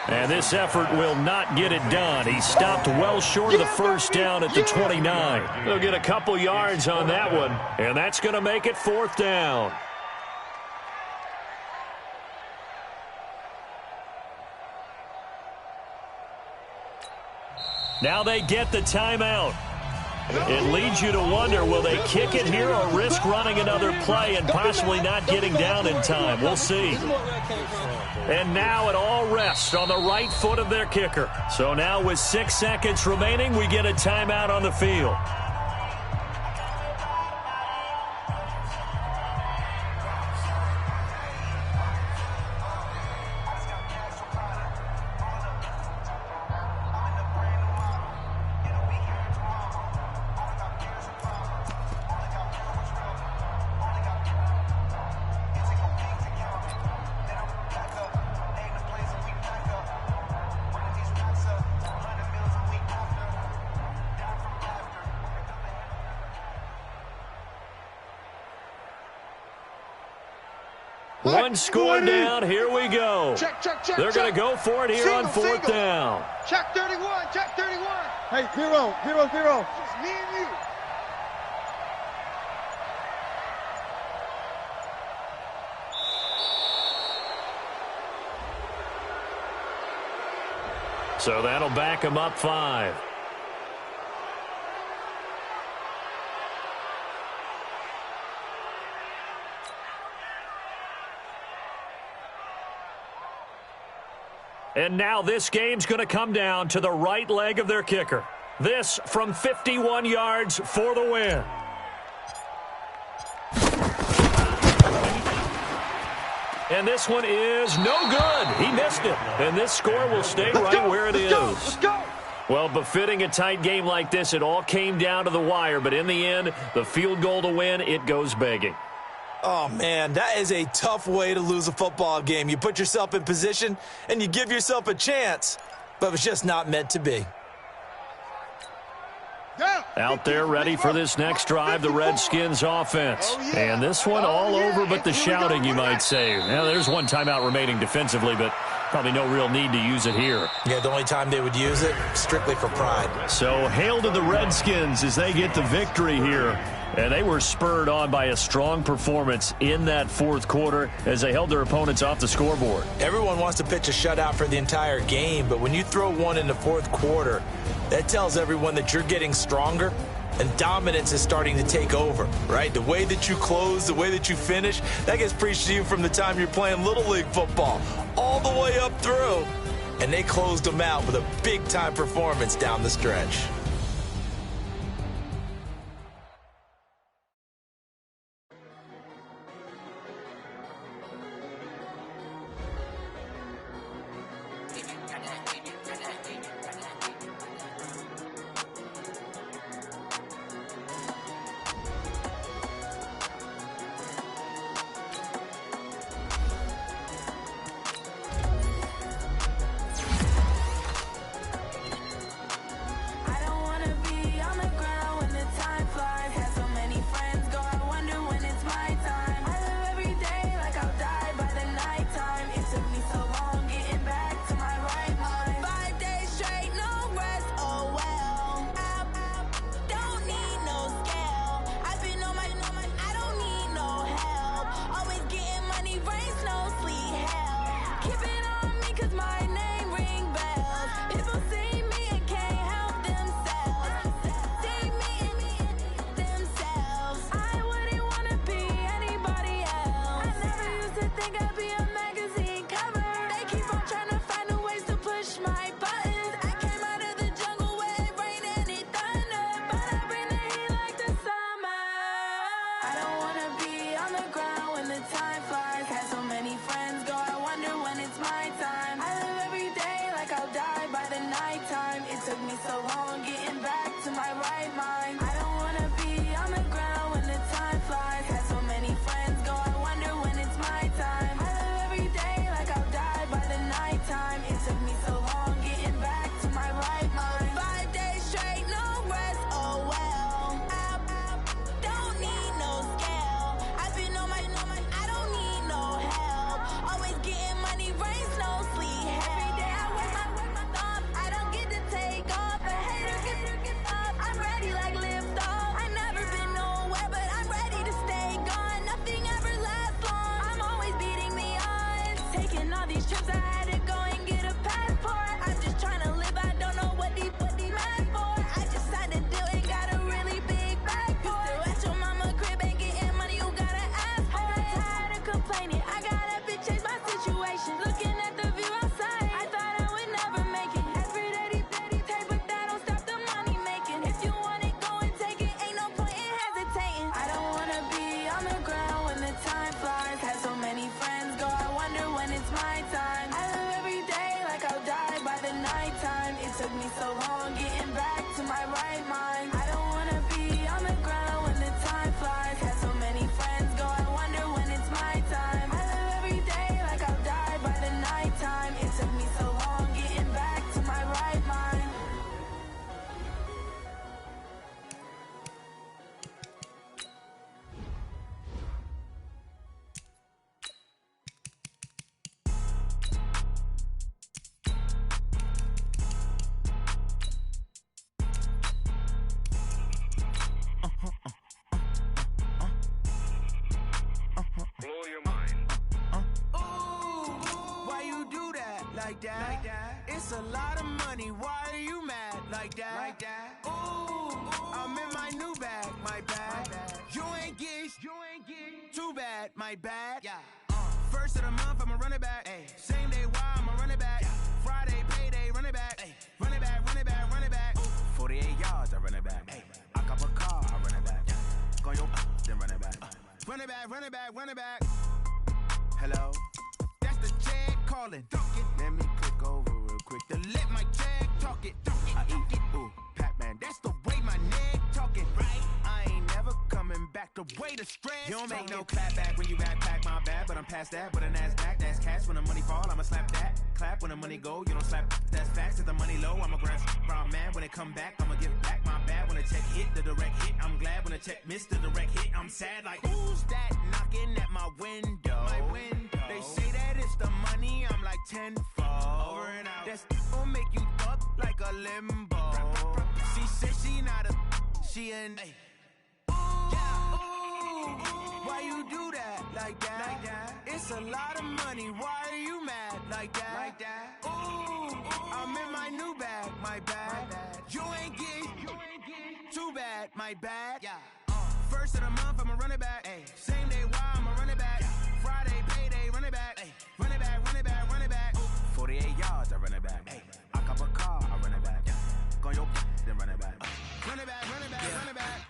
A: And this effort will not get it done. He stopped well short of the first down at the 29. They'll get a couple yards on that one, and that's going to make it 4th down. Now they get the timeout. It leads you to wonder, will they kick it here or risk running another play and possibly not getting down in time? We'll see. And now it all rests on the right foot of their kicker. So now with 6 seconds remaining, we get a timeout on the field. One score down. Here we go.
B: Check.
A: They're going to go for it here on 4th down.
B: Check 31.
C: Hey, 0.
B: Just me and you.
A: So that'll back them up 5. And now this game's going to come down to the right leg of their kicker. This from 51 yards for the win. And this one is no good. He missed it. And this score will stay right where it is.
B: Let's go.
A: Well, befitting a tight game like this, it all came down to the wire. But in the end, the field goal to win, it goes begging.
D: Oh, man, that is a tough way to lose a football game. You put yourself in position, and you give yourself a chance, but it's just not meant to be.
A: Out there ready for this next drive, the Redskins offense. And this one all over but the shouting, you might say. Now, there's one timeout remaining defensively, but probably no real need to use it here.
D: Yeah, the only time they would use it, strictly for pride.
A: So, hail to the Redskins as they get the victory here. And they were spurred on by a strong performance in that 4th quarter as they held their opponents off the scoreboard.
D: Everyone wants to pitch a shutout for the entire game, but when you throw one in the 4th quarter, that tells everyone that you're getting stronger and dominance is starting to take over, right? The way that you close, the way that you finish, that gets preached to you from the time you're playing Little League football all the way up through. And they closed them out with a big-time performance down the stretch.
G: these trips, I had to go and get a passport. I'm just trying to live, I don't know what these mad for. I just signed a deal and got a really big bag for it. You still at your mama crib and getting money, you gotta ask for it. I'm tired of complaining, I gotta change my situation. Looking at the view outside, I thought I would never make it. Every day they pay, but that don't stop the money making. If you want it, go and take it, ain't no point in hesitating. I don't wanna be on the ground when the time flies. Had so many friends go, I wonder when it's my time. I live every day like I'll die by the nighttime. It took me so long getting back to my right mind. I don't wanna be on the ground when the time flies. Had so many friends go, I wonder when it's my time. I live every day like I'll die by the nighttime. It took me so long getting back to my right mind.
H: Blow your mind.
I: Why you do that like that? It's a lot of money. Why are you mad like that? Ooh, I'm in my new bag, my bag. You ain't get too bad, my bad. First of the month, I'ma run it back. Same day, why I'ma run it back. Friday, payday, run it back. Run it back, run it back, run it back. 48 yards, I run it back. I cop a car, I run it back. Go your then run it back. Run it back, run it back, run it back. Hello? That's the jag calling. Let me click over real quick to let my jag talk it. I eat it, ooh, Pac-Man. That's the way my neck talking, right? I ain't never coming back the way the stress. You don't make no clap back when you backpack, my bad, but I'm past that. But a NASDAQ, that's cash. When the money fall, I'ma slap that. Clap when the money go, you don't slap. That's facts. If the money low, I'ma grab brown man. When it come back, I'ma give back my bad. When the check hit, the direct hit. I'm glad when the check missed the direct hit. I'm sad like, who's that knocking at my window? They say that it's the money, I'm like tenfold. Over and out. That's gon' make you fuck like a limbo. She said she not a, she an. Why you do that like that? It's a lot of money. Why are you mad like that? Ooh, I'm in my new bag, my bad. You ain't get too bad, my bad. First of the month, I'ma run it back. Same day, why I'ma run it back. Friday, payday, run it back. Run it back, run it back, run it back. 48 yards, I run it back. I cop a car, I run it back. Go your then run it back. Run it back, run it back, run it back.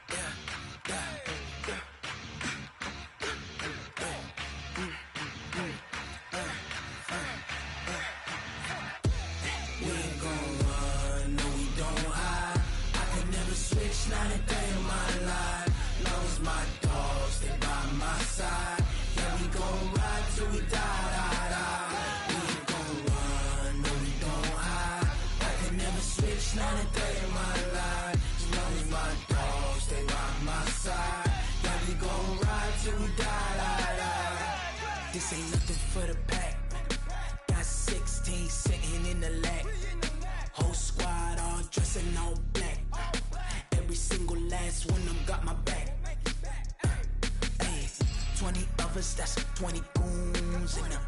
J: We ain't gon' run, no we don't hide. I can never switch, not a day in my life. Long as my dogs stay by my side. Yeah, we gon' ride till we die. We ain't gon' run, no we don't hide. I can never switch, not a day in my life. As long as my dogs stay by my side. Yeah, we gon' ride till we die. This ain't nothing for the pack. Got 16 sitting in the lag. Whole squad all dressing all black. Every single last one of them got my back. 20 of us, that's 20 goons in the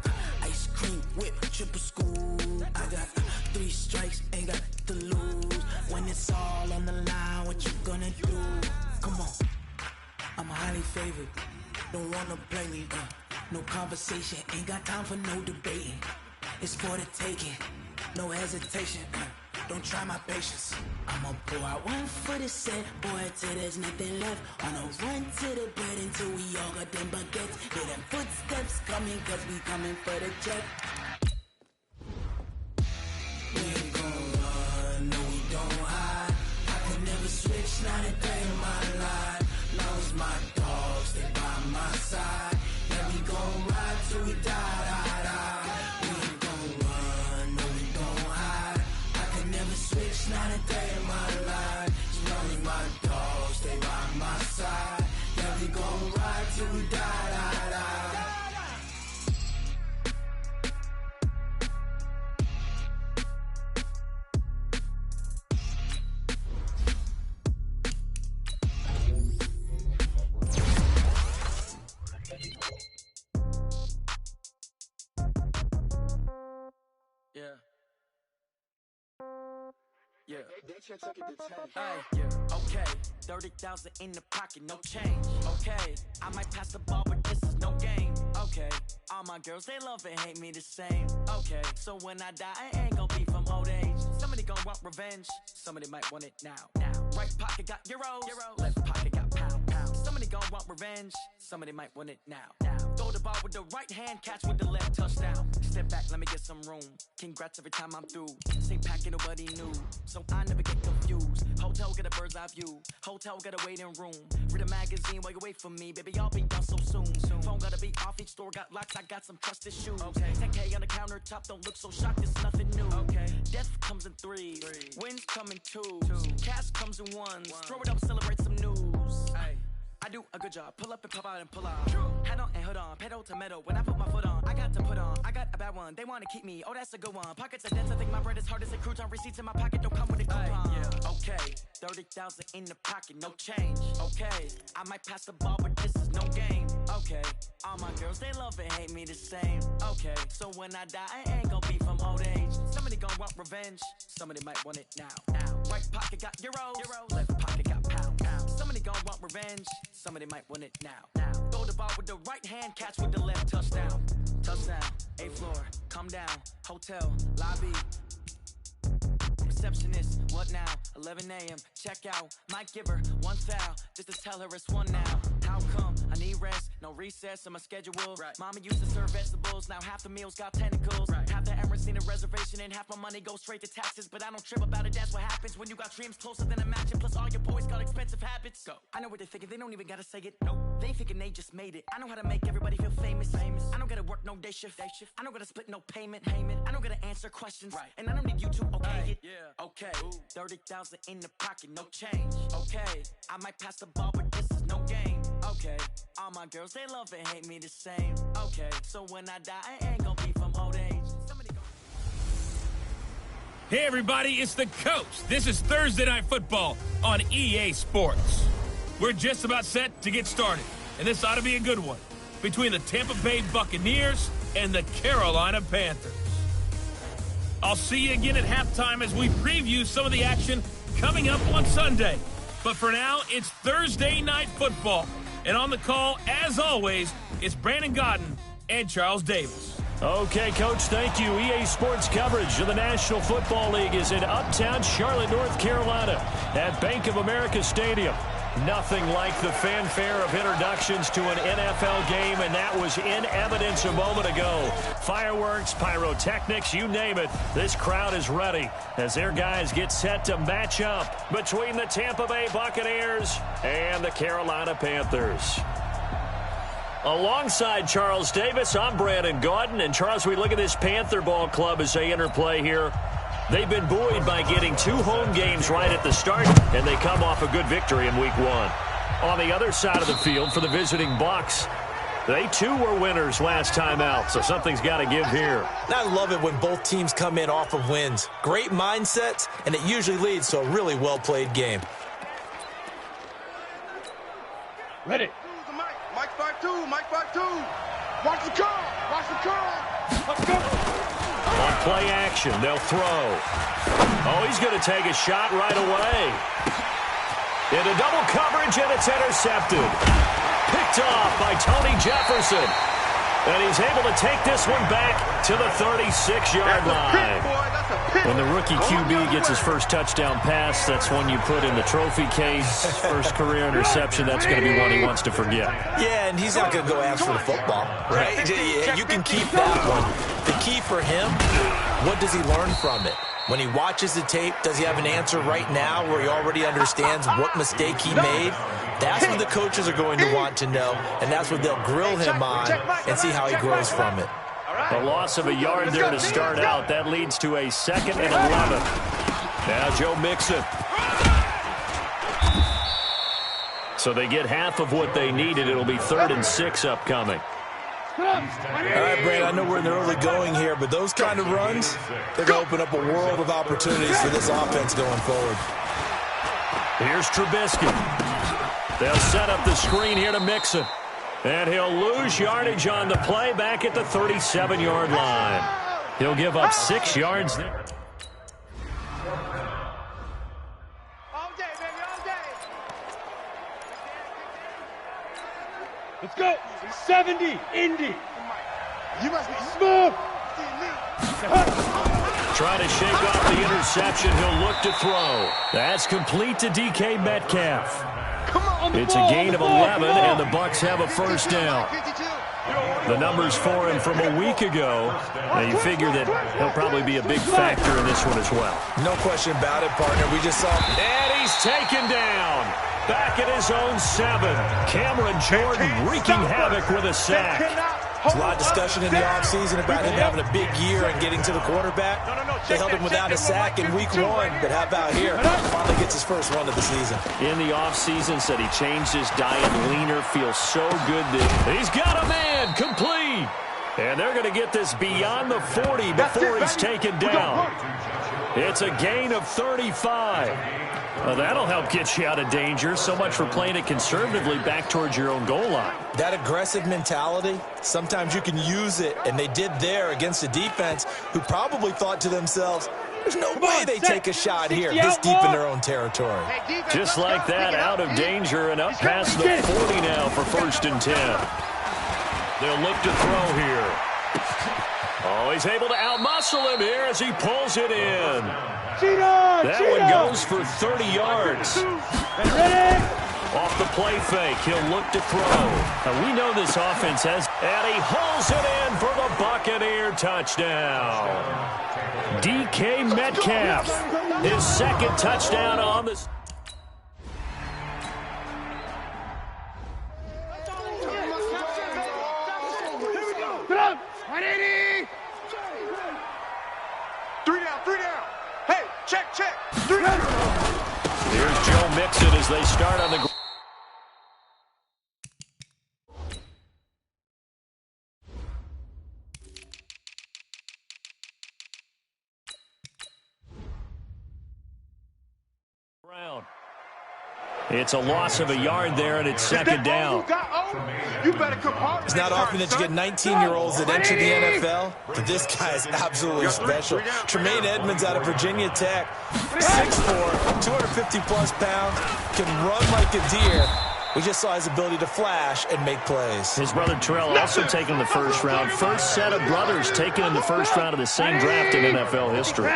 J: ice cream whip, triple scoop. I got 3 strikes, ain't got to lose. When it's all on the line, what you gonna do? Come on, I'm highly favored. Don't wanna play me, no conversation, ain't got time for no debating. It's for the taking, no hesitation. Don't try my patience. I'ma pour out one for the set, boy, till there's nothing left. On a run to the bread until we all got them baguettes. Hear them footsteps coming, cause we coming for the check. We ain't gon' run, no we don't hide. I can never switch, not a day in my life. Long as my dogs stay by my side. Yeah, we gon' ride till we die. We ain't gon' run, no we don't hide. I can never switch, not a day in my life. As long as my dogs stay by my side. Yeah, we gon' ride till we die. Yeah. Hey, okay. 30,000 in the pocket, no change. Okay, I might pass the ball, but this is no game. Okay, all my girls, they love and hate me the same. Okay, so when I die, I ain't gon' be from old age. Somebody gon' want revenge, somebody might want it now. Right pocket got euros, left pocket got pounds. Somebody gon' want revenge, somebody might want it now. Throw the ball with the right hand, catch with the left, touchdown. Step back, let me get some room. Congrats every time I'm through. Stay packing, nobody knew, so I never get confused. Hotel get a bird's eye view. Hotel got a waiting room. Read a magazine while you wait for me, baby. I'll be done so soon. Phone gotta be off. Each store got locks. I got some trusted shoes. Okay. 10K on the countertop. Don't look so shocked. It's nothing new. Okay. Death comes in threes. Wins come in twos. Cash comes in ones. Throw it up, celebrate some news. Ay. I do a good job. Pull up and pop out and pull out. Head on and hood on. Pedal to metal. When I put my foot on, I got to put on. I got a bad one. They want to keep me. Oh, that's a good one. Pockets are dense. I think my bread is hard as a crouton. Receipts in my pocket don't come with a coupon. Yeah. Okay. 30,000 in the pocket. No change. Okay. I might pass the ball, but this is no game. Okay. All my girls, they love and hate me the same. Okay. So when I die, I ain't gonna be from old age. Somebody gonna want revenge. Somebody might want it now. Right pocket got euros. Left pocket got pounds. Somebody gonna want revenge. Somebody might want it now. Throw the ball with the right hand, catch with the left, touchdown. Touchdown, 8th floor, come down, hotel, lobby. Receptionist, what now? 11 a.m., check out. Might give her one foul, just to tell her it's one now. How come? I need rest, no recess in my schedule. Right. Mama used to serve vegetables, now half the meals got tentacles. Right. Half the Emirates need a reservation and half my money goes straight to taxes. But I don't trip about it, that's what happens when you got dreams closer than a mansion. Plus all your boys got expensive habits. Go. I know what they're thinking, they don't even gotta say it. Nope. They thinking they just made it. I know how to make everybody feel famous. I don't gotta work no day shift. I don't gotta split no payment. I don't gotta answer questions. Right. And I don't need you to okay it. Yeah. Okay. 30,000 in the pocket, no change. Okay. I might pass the ball, but this is no game. Okay. All my girls, they love and hate me the same. Okay. So when I die, I ain't gonna be from old age.
K: Hey everybody, it's the coach. This is Thursday Night Football on EA Sports. We're just about set to get started, and this ought to be a good one between the Tampa Bay Buccaneers and the Carolina Panthers. I'll see you again at halftime as we preview some of the action coming up on Sunday. But for now, it's Thursday Night Football. And on the call, as always, it's Brandon Godden and Charles Davis.
A: Okay, Coach, thank you. EA Sports coverage of the National Football League is in uptown Charlotte, North Carolina at Bank of America Stadium. Nothing like the fanfare of introductions to an NFL game, and that was in evidence a moment ago. Fireworks, pyrotechnics, you name it. This crowd is ready as their guys get set to match up between the Tampa Bay Buccaneers and the Carolina Panthers. Alongside Charles Davis, I'm Brandon Gaudin. And Charles, we look at this Panther ball club as they interplay here. They've been buoyed by getting 2 home games right at the start, and they come off a good victory in Week 1. On the other side of the field for the visiting Bucs, they too were winners last time out, so something's got to give here.
D: I love it when both teams come in off of wins. Great mindsets, and it usually leads to a really well-played game.
C: Ready.
B: Mike 5-2, Mike 5-2. Watch the car, watch the car. Let's go.
A: On play action, they'll throw. Oh, he's going to take a shot right away. Into double coverage, and it's intercepted. Picked off by Tony Jefferson. And he's able to take this one back to the 36-yard line. When the rookie QB gets his first touchdown pass, that's one you put in the trophy case. First career interception, that's going to be one he wants to forget.
D: Yeah, and he's not going to go ask for the football, right? You can keep that one. The key for him, what does he learn from it? When he watches the tape, does he have an answer right now where he already understands what mistake he made? That's what the coaches are going to want to know, and that's what they'll grill him on and see how he grows from it.
A: A loss of a yard there to start out. That leads to a 2nd and 11. Now Joe Mixon. So they get half of what they needed. It'll be 3rd and 6 upcoming.
D: All right, Brad, I know we're in the early going here, but those kind of runs, they're going to open up a world of opportunities for this offense going forward.
A: Here's Trubisky. They'll set up the screen here to Mixon. And he'll lose yardage on the play back at the 37-yard line. He'll give up 6 yards there.
C: Let's go. 70, Indy.
B: You must be smooth.
A: Trying to shake off the interception. He'll look to throw. That's complete to DK Metcalf. It's a gain of 11, and the Bucs have a first down. The numbers for him from a week ago. Now you figure that he'll probably be a big factor in this one as well.
D: No question about it, partner. We just saw...
A: And he's taken down. Back at his own 7. Cameron Jordan wreaking havoc with a sack.
D: There's a lot of discussion in the offseason about him having a big year and getting to the quarterback. They held him without a sack in week 1, but how about here? Finally gets his first one of the season.
A: In the offseason, said he changed his diet, leaner, feels so good that he's got a man, complete. And they're going to get this beyond the 40 before he's taken down. It's a gain of 35. Well, that'll help get you out of danger. So much for playing it conservatively back towards your own goal line.
D: That aggressive mentality, sometimes you can use it, and they did there against a defense who probably thought to themselves, there's no way they take a shot here this deep in their own territory.
A: Just like that, out of danger and up past the 40 now for 1st and 10. They'll look to throw here. Oh, he's able to outmuscle him here as he pulls it in. That one goes for 30 yards. Off the play fake, he'll look to throw. Now, we know this offense has, and he hauls it in for the Buccaneer touchdown. DK Metcalf, his 2nd touchdown on the...
B: Three down. Hey, check. 3 down.
A: Here's Joe Mixon as they start on the... ground. It's a loss of a yard there, and it's 2nd down.
D: It's not often that you get 19-year-olds that enter the NFL, but this guy is absolutely special. Tremaine Edmonds out of Virginia Tech, 6'4", 250-plus pounds, can run like a deer. We just saw his ability to flash and make plays.
A: His brother Terrell also taken in the 1st round. First set of brothers taken in the 1st round of the same draft in NFL history.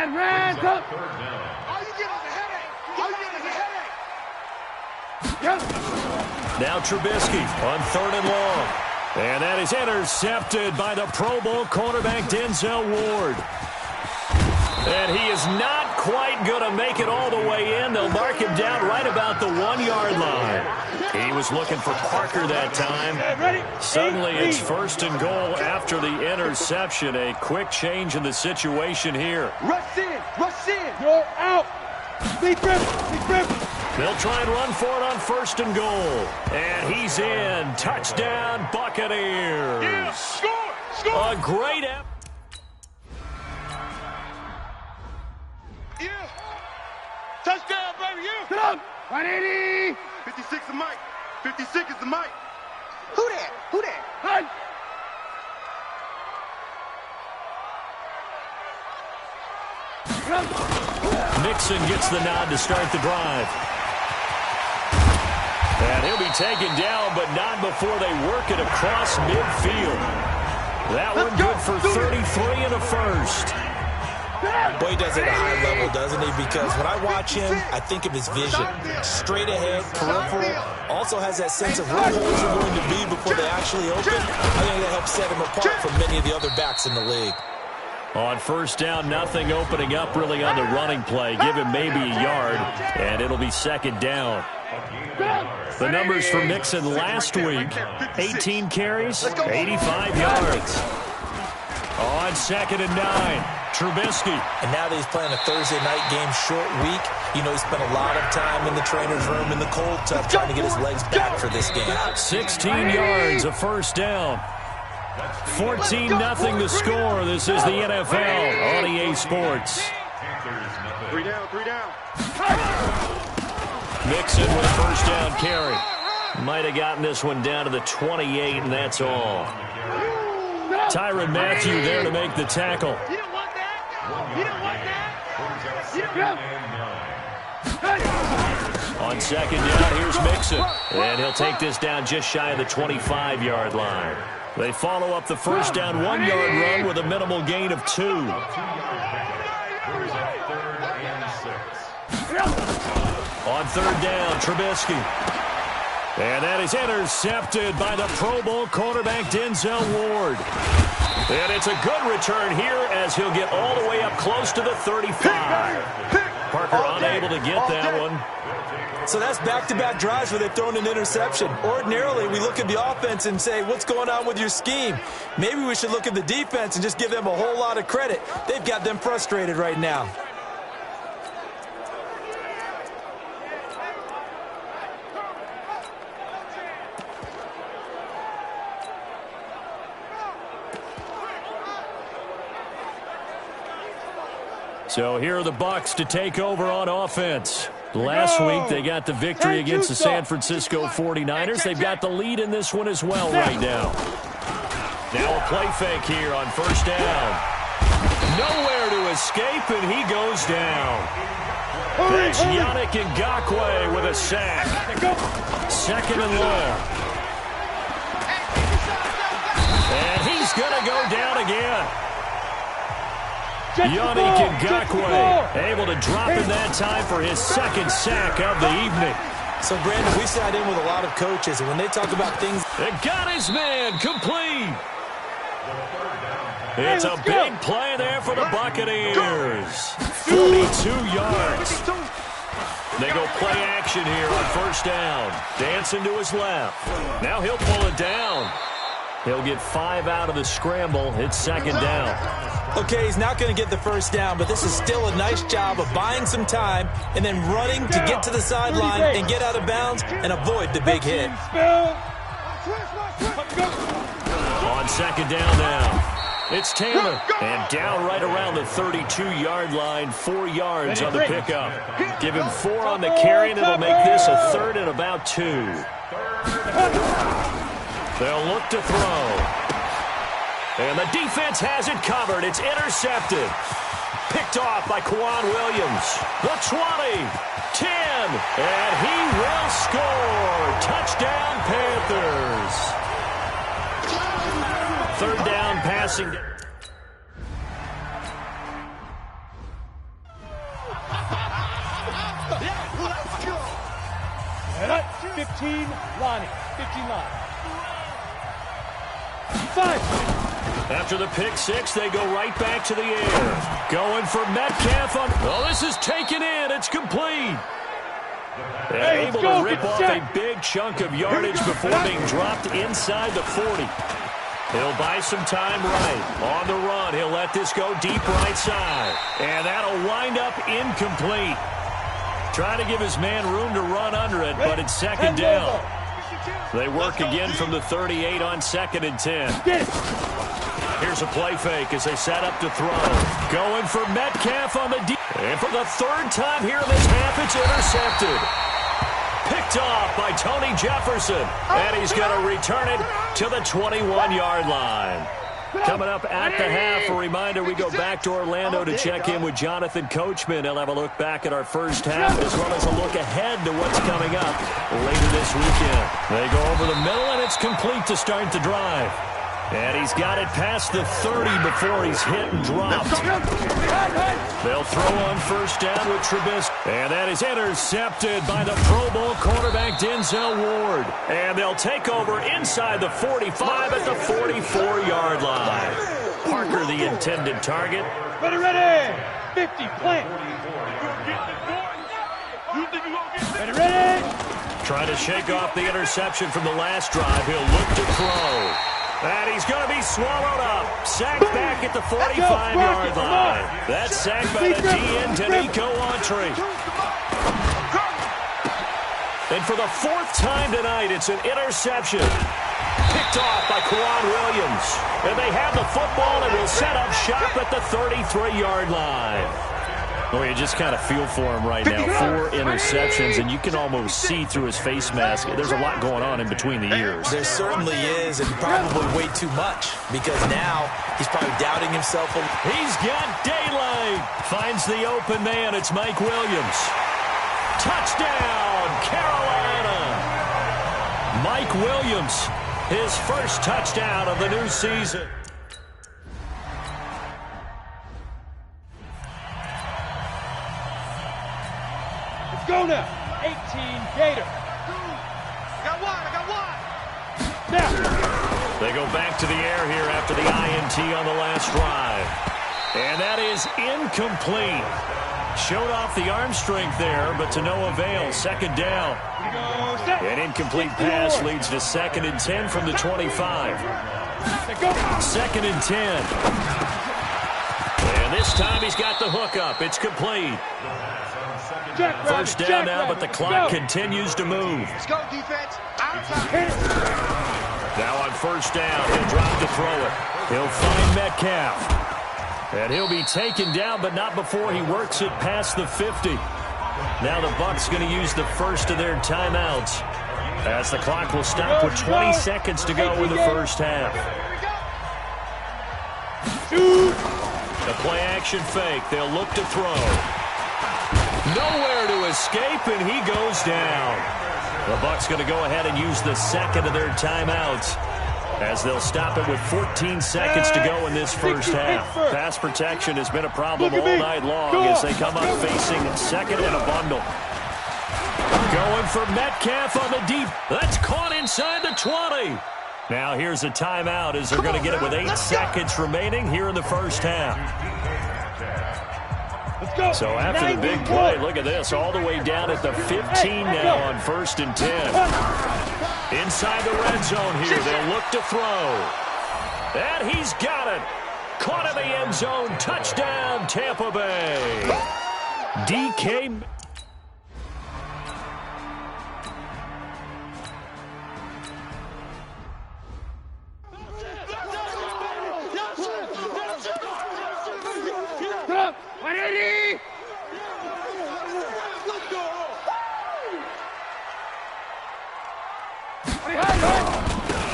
A: Now Trubisky on 3rd and long. And that is intercepted by the Pro Bowl cornerback Denzel Ward. And he is not quite going to make it all the way in. They'll mark him down right about the 1-yard line. He was looking for Parker that time. Suddenly it's 1st and goal after the interception. A quick change in the situation here.
B: Rush in. You're out. Big grip.
A: They'll try and run for it on 1st and goal. And he's in. Touchdown, Buccaneers.
B: Yeah, score.
A: A great effort.
B: Yeah. Touchdown, baby. Yeah. Get up. 180. 56 is Mike. 56 is the Mike. Who that? Hey.
A: Mixon gets the nod to start the drive. And he'll be taken down, but not before they work it across midfield. That one good for 33 and a 1st.
D: Boy, he does it at a high level, doesn't he? Because when I watch him, I think of his vision. Straight ahead, peripheral. Also has that sense of where holes are going to be before they actually open. I think that helps set him apart from many of the other backs in the league.
A: On 1st down, nothing opening up really on the running play. Give him maybe a yard, and it'll be 2nd down. The numbers for Mixon last week, 18 carries, 85 yards. On 2nd and 9, Trubisky.
D: And now that he's playing a Thursday night game, short week, you know he spent a lot of time in the trainer's room in the cold tub trying to get his legs back for this game. 16
A: yards, a 1st down. 14-0 the score. This is the NFL on EA Sports.
B: 3 down.
A: Mixon with a 1st down carry. Might have gotten this one down to the 28, and that's all. Tyrann Mathieu there to make the tackle.
B: You don't want that.
A: On second down, here's Mixon. And he'll take this down just shy of the 25-yard line. They follow up the first down 1-yard run with a minimal gain of 2. On third down, Trubisky. And that is intercepted by the Pro Bowl cornerback Denzel Ward. And it's a good return here as he'll get all the way up close to the 35. Parker unable to get that one.
D: So that's back-to-back drives where they've thrown an interception. Ordinarily, we look at the offense and say, what's going on with your scheme? Maybe we should look at the defense and just give them a whole lot of credit. They've got them frustrated right now.
A: So here are the Bucs to take over on offense. Last week, they got the victory against the San Francisco 49ers. They've got the lead in this one as well right now. Now a play fake here on first down. Nowhere to escape, and he goes down. That's Yannick Ngakoue with a sack. Second and long. And he's going to go down again. Yannick Ngakoue able to drop in that time for his second sack of the evening.
D: So, Brandon, we sat in with a lot of coaches, and when they talk about things...
A: They got his man complete. It's a big play there for the Buccaneers. 42 yards. They go play action here on first down. Dancing to his left. Now he'll pull it down. He'll get 5 out of the scramble. It's second down.
D: Okay, he's not going to get the first down, but this is still a nice job of buying some time and then running to get to the sideline and get out of bounds and avoid the big hit.
A: On second down now. It's Taylor. And down right around the 32-yard line, 4 yards on the pickup. Give him 4 on the carry, and it'll make this a third and about 2. They'll look to throw. And the defense has it covered. It's intercepted. Picked off by Quan Williams. The 20, 10, and he will score. Touchdown, Panthers. Third down passing.
C: And up, 15, Lonnie. 15 line. 5.
A: After the pick six, they go right back to the air. Going for Metcalf on... Oh, this is taken in. It's complete. And able to rip off a big chunk of yardage before being dropped inside the 40. He'll buy some time right. On the run, he'll let this go deep right side. And that'll wind up incomplete. Trying to give his man room to run under it, but it's second down. They work again from the 38 on second and 10. Here's a play fake as they set up to throw. Going for Metcalf on the deep. And for the third time here in this half, it's intercepted. Picked off by Tony Jefferson. And he's going to return it to the 21-yard line. Coming up at the half, a reminder, we go back to Orlando to check in with Jonathan Coachman. He'll have a look back at our first half as well as a look ahead to what's coming up later this weekend. They go over the middle, and it's complete to start the drive. And he's got it past the 30 before he's hit and dropped. They'll throw on first down with Trubisky. And that is intercepted by the Pro Bowl quarterback Denzel Ward. And they'll take over inside the 45 at the 44-yard line. Parker, the intended target.
C: Ready, 50, plant. Ready.
A: Trying to shake off the interception from the last drive. He'll look to throw. And he's going to be swallowed up. Sacked back at the 45-yard line. That's sacked by the DN, Danico Autry. And for the 4th time tonight, it's an interception. Picked off by Quan Williams. And they have the football and will set up shop at the 33-yard line. Well, you just kind of feel for him right now. 4 interceptions, and you can almost see through his face mask. There's a lot going on in between the ears.
D: There certainly is, and probably way too much, because now he's probably doubting himself.
A: He's got daylight. Finds the open man. It's Mike Williams. Touchdown, Carolina! Mike Williams, his first touchdown of the new season.
C: Let's go now. 18 Gator.
B: I got one.
C: Now.
A: They go back to the air here after the INT on the last drive. And that is incomplete. Showed off the arm strength there, but to no avail. Second down. An incomplete pass leads to 2nd and 10 from the 25. 2nd and 10. And this time he's got the hook up. It's complete. First down now, but the clock continues to move.
B: Let's go, defense. Outside.
A: Now on first down, he'll drop to throw it. He'll find Metcalf. And he'll be taken down, but not before he works it past the 50. Now the Bucs going to use the first of their timeouts, as the clock will stop with 20 seconds to go in the first half. The play action fake. They'll look to throw. Nowhere to escape, and he goes down. The Bucs going to go ahead and use the second of their timeouts, as they'll stop it with 14 seconds to go in this first half. Pass protection has been a problem all night long as they come up facing second and a bundle. Going for Metcalf on the deep. That's caught inside the 20. Now here's a timeout as they're going to get it with 8 seconds remaining here in the first half. So after the big play, look at this, all the way down at the 15 now on 1st and 10. Inside the red zone here, they'll look to throw. And he's got it. Caught in the end zone. Touchdown, Tampa Bay. DK.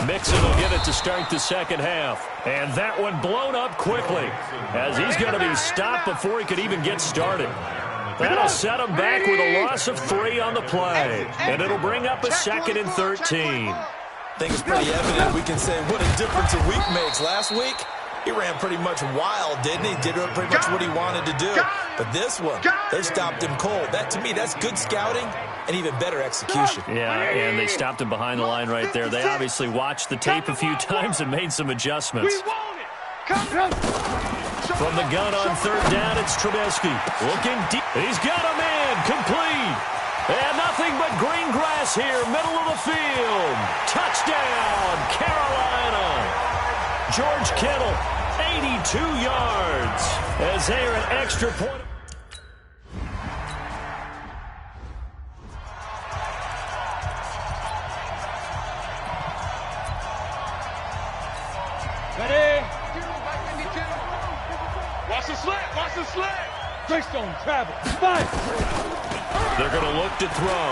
A: Mixon will get it to start the second half. And that one blown up quickly, as he's going to be stopped before he could even get started. That'll set him back with a loss of 3 on the play. And it'll bring up a 2nd and 13.
D: I think it's pretty evident. We can say what a difference a week makes. Last week, he ran pretty much wild, didn't he? Did pretty much what he wanted to do. But this one, they stopped him cold. That, to me, that's good scouting and even better execution.
A: Yeah, and they stopped him behind the line right there. They obviously watched the tape a few times and made some adjustments. From the gun on 3rd down, it's Trubisky. Looking deep. He's got a man. Complete. And nothing but green grass here, middle of the field. Touchdown, Carolina. George Kittle, 82 yards, as they are an extra point.
C: Ready?
B: Watch the slant. Watch the slant.
C: Greystone travel. 5.
A: They're going to look to throw.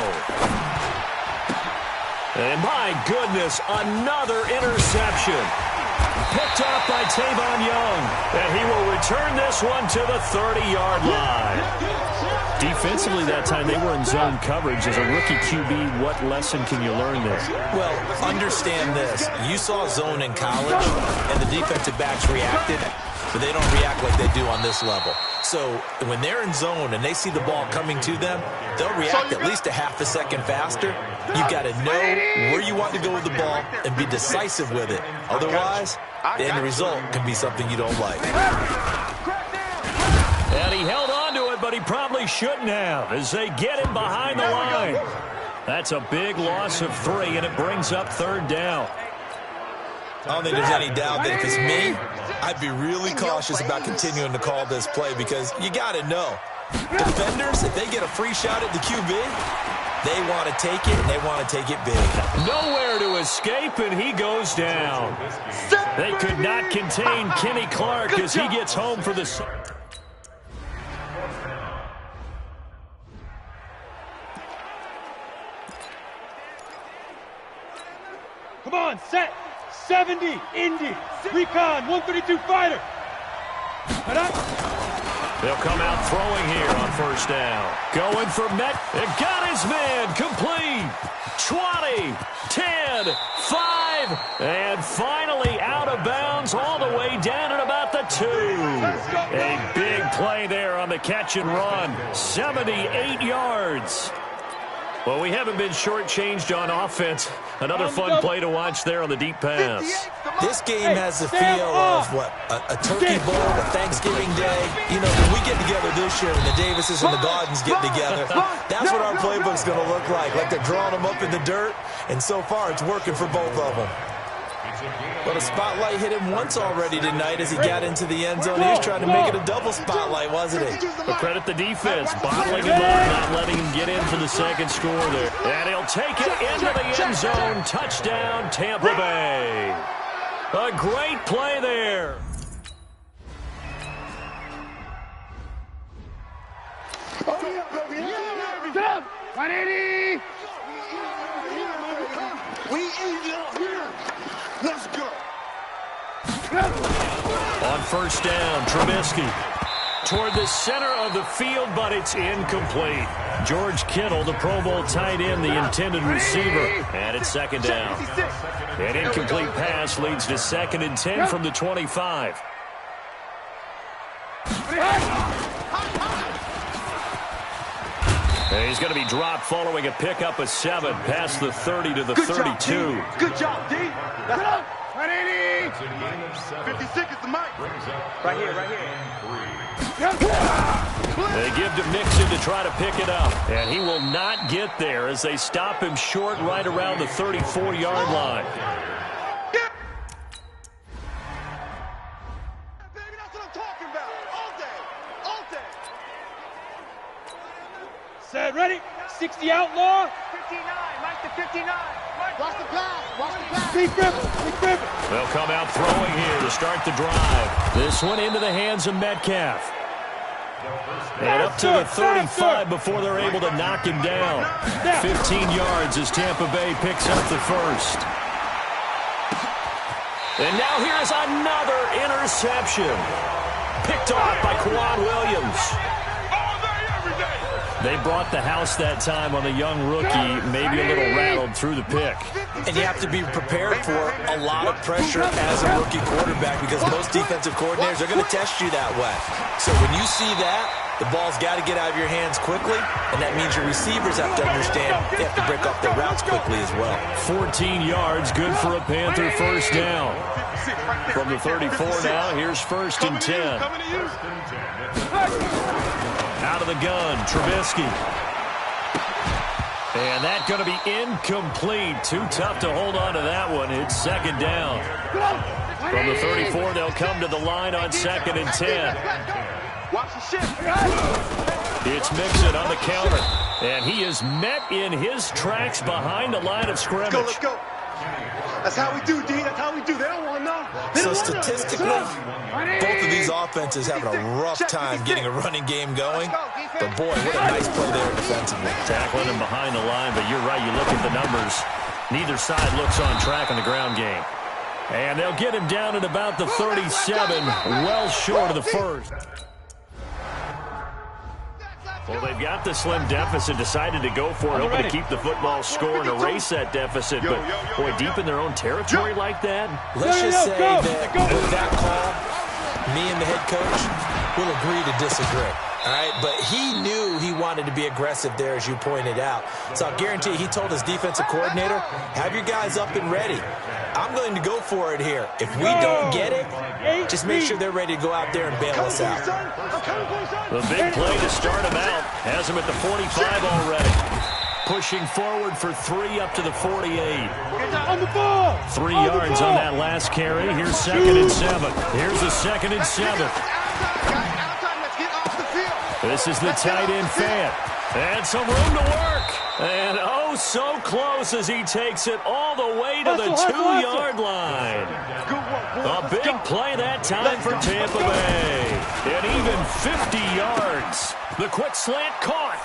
A: And my goodness, another interception. Picked off by Tavon Young. And he will return this one to the 30-yard line. Defensively that time, they were in zone coverage. As a rookie QB, what lesson can you learn there?
D: Well, understand this. You saw zone in college, and the defensive backs reacted, but they don't react like they do on this level. So when they're in zone and they see the ball coming to them, they'll react at least a half a second faster. You've got to know where you want to go with the ball and be decisive with it. Otherwise, the end result can be something you don't like.
A: And he held on to it, but he probably shouldn't have, as they get him behind the line. That's a big loss of 3, and it brings up 3rd down.
D: I don't think there's any doubt that if it's me, I'd be really cautious about continuing to call this play, because you got to know. Defenders, if they get a free shot at the QB, they want to take it, and they want to take it big.
A: Nowhere to escape, and he goes down. They could not contain Kenny Clark as he gets home for the...
C: Come on, set. 70, Indy. Recon, 132 fighter.
A: They'll come out throwing here on first down. Going for Met. It got his man. Complete. 20, 10, 5, and finally out of bounds all the way down at about the 2. A big play there on the catch and run. 78 yards. Well, we haven't been shortchanged on offense. Another fun play to watch there on the deep pass.
D: This game has the feel of, what, a turkey bowl, a Thanksgiving day. You know, when we get together this year and the Davises and the Gardens get together, that's what our playbook's going to look like they're drawing them up in the dirt, and so far it's working for both of them. But a spotlight hit him once already tonight as he got into the end zone. He was trying to make it a double spotlight, wasn't he?
A: But credit the defense, bottling him up, not letting him get in for the second score there. And he'll take it into the end zone. Touchdown, Tampa Bay. A great play there.
B: Let's go.
A: On first down, Trubisky toward the center of the field, but it's incomplete. George Kittle, the Pro Bowl tight end, the intended receiver, and it's second down. An incomplete pass leads to 2nd and 10 from the 25. And he's going to be dropped following a pickup of 7 past the 30 to the 32.
B: Good job, D. 56 is the mic. Right here.
A: They give to Mixon to try to pick it up, and he will not get there as they stop him short right around the 34-yard line.
B: Baby, that's what I'm talking about. All day.
C: Set, ready? 60 outlaw.
B: 59, Mike to 59. Watch the pass.
C: Big Griffin.
A: They'll come out throwing here to start the drive. This one into the hands of Metcalf. And up to the 35 before they're able to knock him down. 15 yards as Tampa Bay picks up the first. And now here's another interception. Picked off by Quan Williams. They brought the house that time on the young rookie, maybe a little rattled through the pick.
D: And you have to be prepared for a lot of pressure as a rookie quarterback because most defensive coordinators are going to test you that way. So when you see that, the ball's got to get out of your hands quickly, and that means your receivers have to understand they have to break off their routes quickly as well.
A: 14 yards, good for a Panther first down. From the 34 now, here's 1st and 10. Out of the gun, Trubisky. And that's going to be incomplete. Too tough to hold on to that one. It's 2nd down. From the 34, they'll come to the line on 2nd and 10.
B: Watch the shift.
A: It's Mixon on the counter. And he is met in his tracks behind the line of scrimmage.
B: Let's go. That's how we do, D. That's how we do. They don't want to know.
D: So statistically, both of these offenses having a rough time getting a running game going. But boy, what a nice play there defensively.
A: Tackling him behind the line, but you're right. You look at the numbers. Neither side looks on track in the ground game. And they'll get him down at about the 37, well short of the first. Well, they've got the slim deficit, decided to go for it, hoping to keep the football score and erase that deficit. But, boy, deep in their own territory like that.
D: Let's just say that with that call, me and the head coach will agree to disagree. All right, but he knew he wanted to be aggressive there, as you pointed out. So I'll guarantee he told his defensive coordinator, have your guys up and ready. I'm going to go for it here. If we don't get it, just make sure they're ready to go out there and bail us out.
A: The big play to start him out has him at the 45 already. Pushing forward for 3 up to the 48. 3 yards on that last carry. Here's 2nd and 7. Here's the 2nd and 7. This is the tight end fan. And some room to work. And oh, so close as he takes it all the way to the 2-yard line. A big play that time for Tampa Bay. And even 50 yards. The quick slant caught.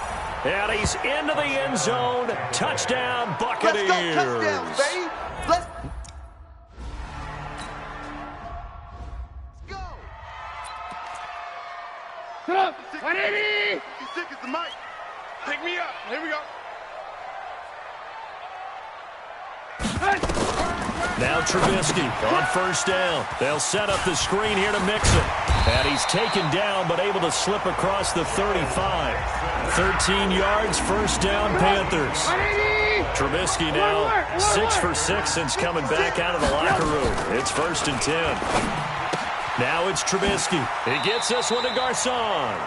A: And he's into the end zone. Touchdown, Buccaneers.
B: Let's go, touchdowns, baby. Let's go. 180. 56 is the mic. Pick me up. Here we go.
A: Now Trubisky on first down. They'll set up the screen here to mix it. And he's taken down, but able to slip across the 35. 13 yards, first down, Panthers. Trubisky now 6 for 6 since coming back out of the locker room. It's 1st and 10. Now it's Trubisky. He gets this one to Garcon.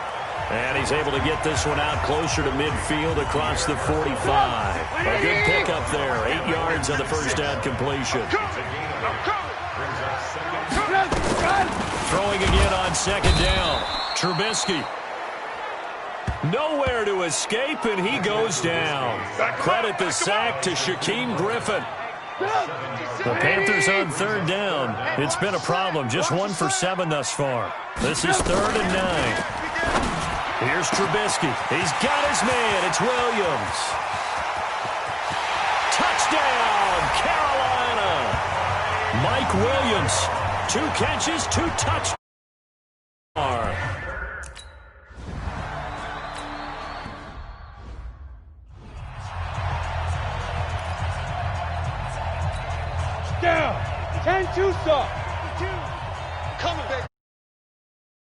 A: And he's able to get this one out closer to midfield across the 45. A good pickup there. 8 yards on the first down completion. Throwing again on second down. Trubisky. Nowhere to escape, and he goes down. Credit the sack to Shaquem Griffin. The Panthers on third down. It's been a problem. Just 1 for 7 thus far. This is 3rd and 9. Here's Trubisky. He's got his man. It's Williams. Touchdown, Carolina. Mike Williams. 2 catches, 2 touchdowns.
C: Down. 10 Tucson.
B: Coming, baby.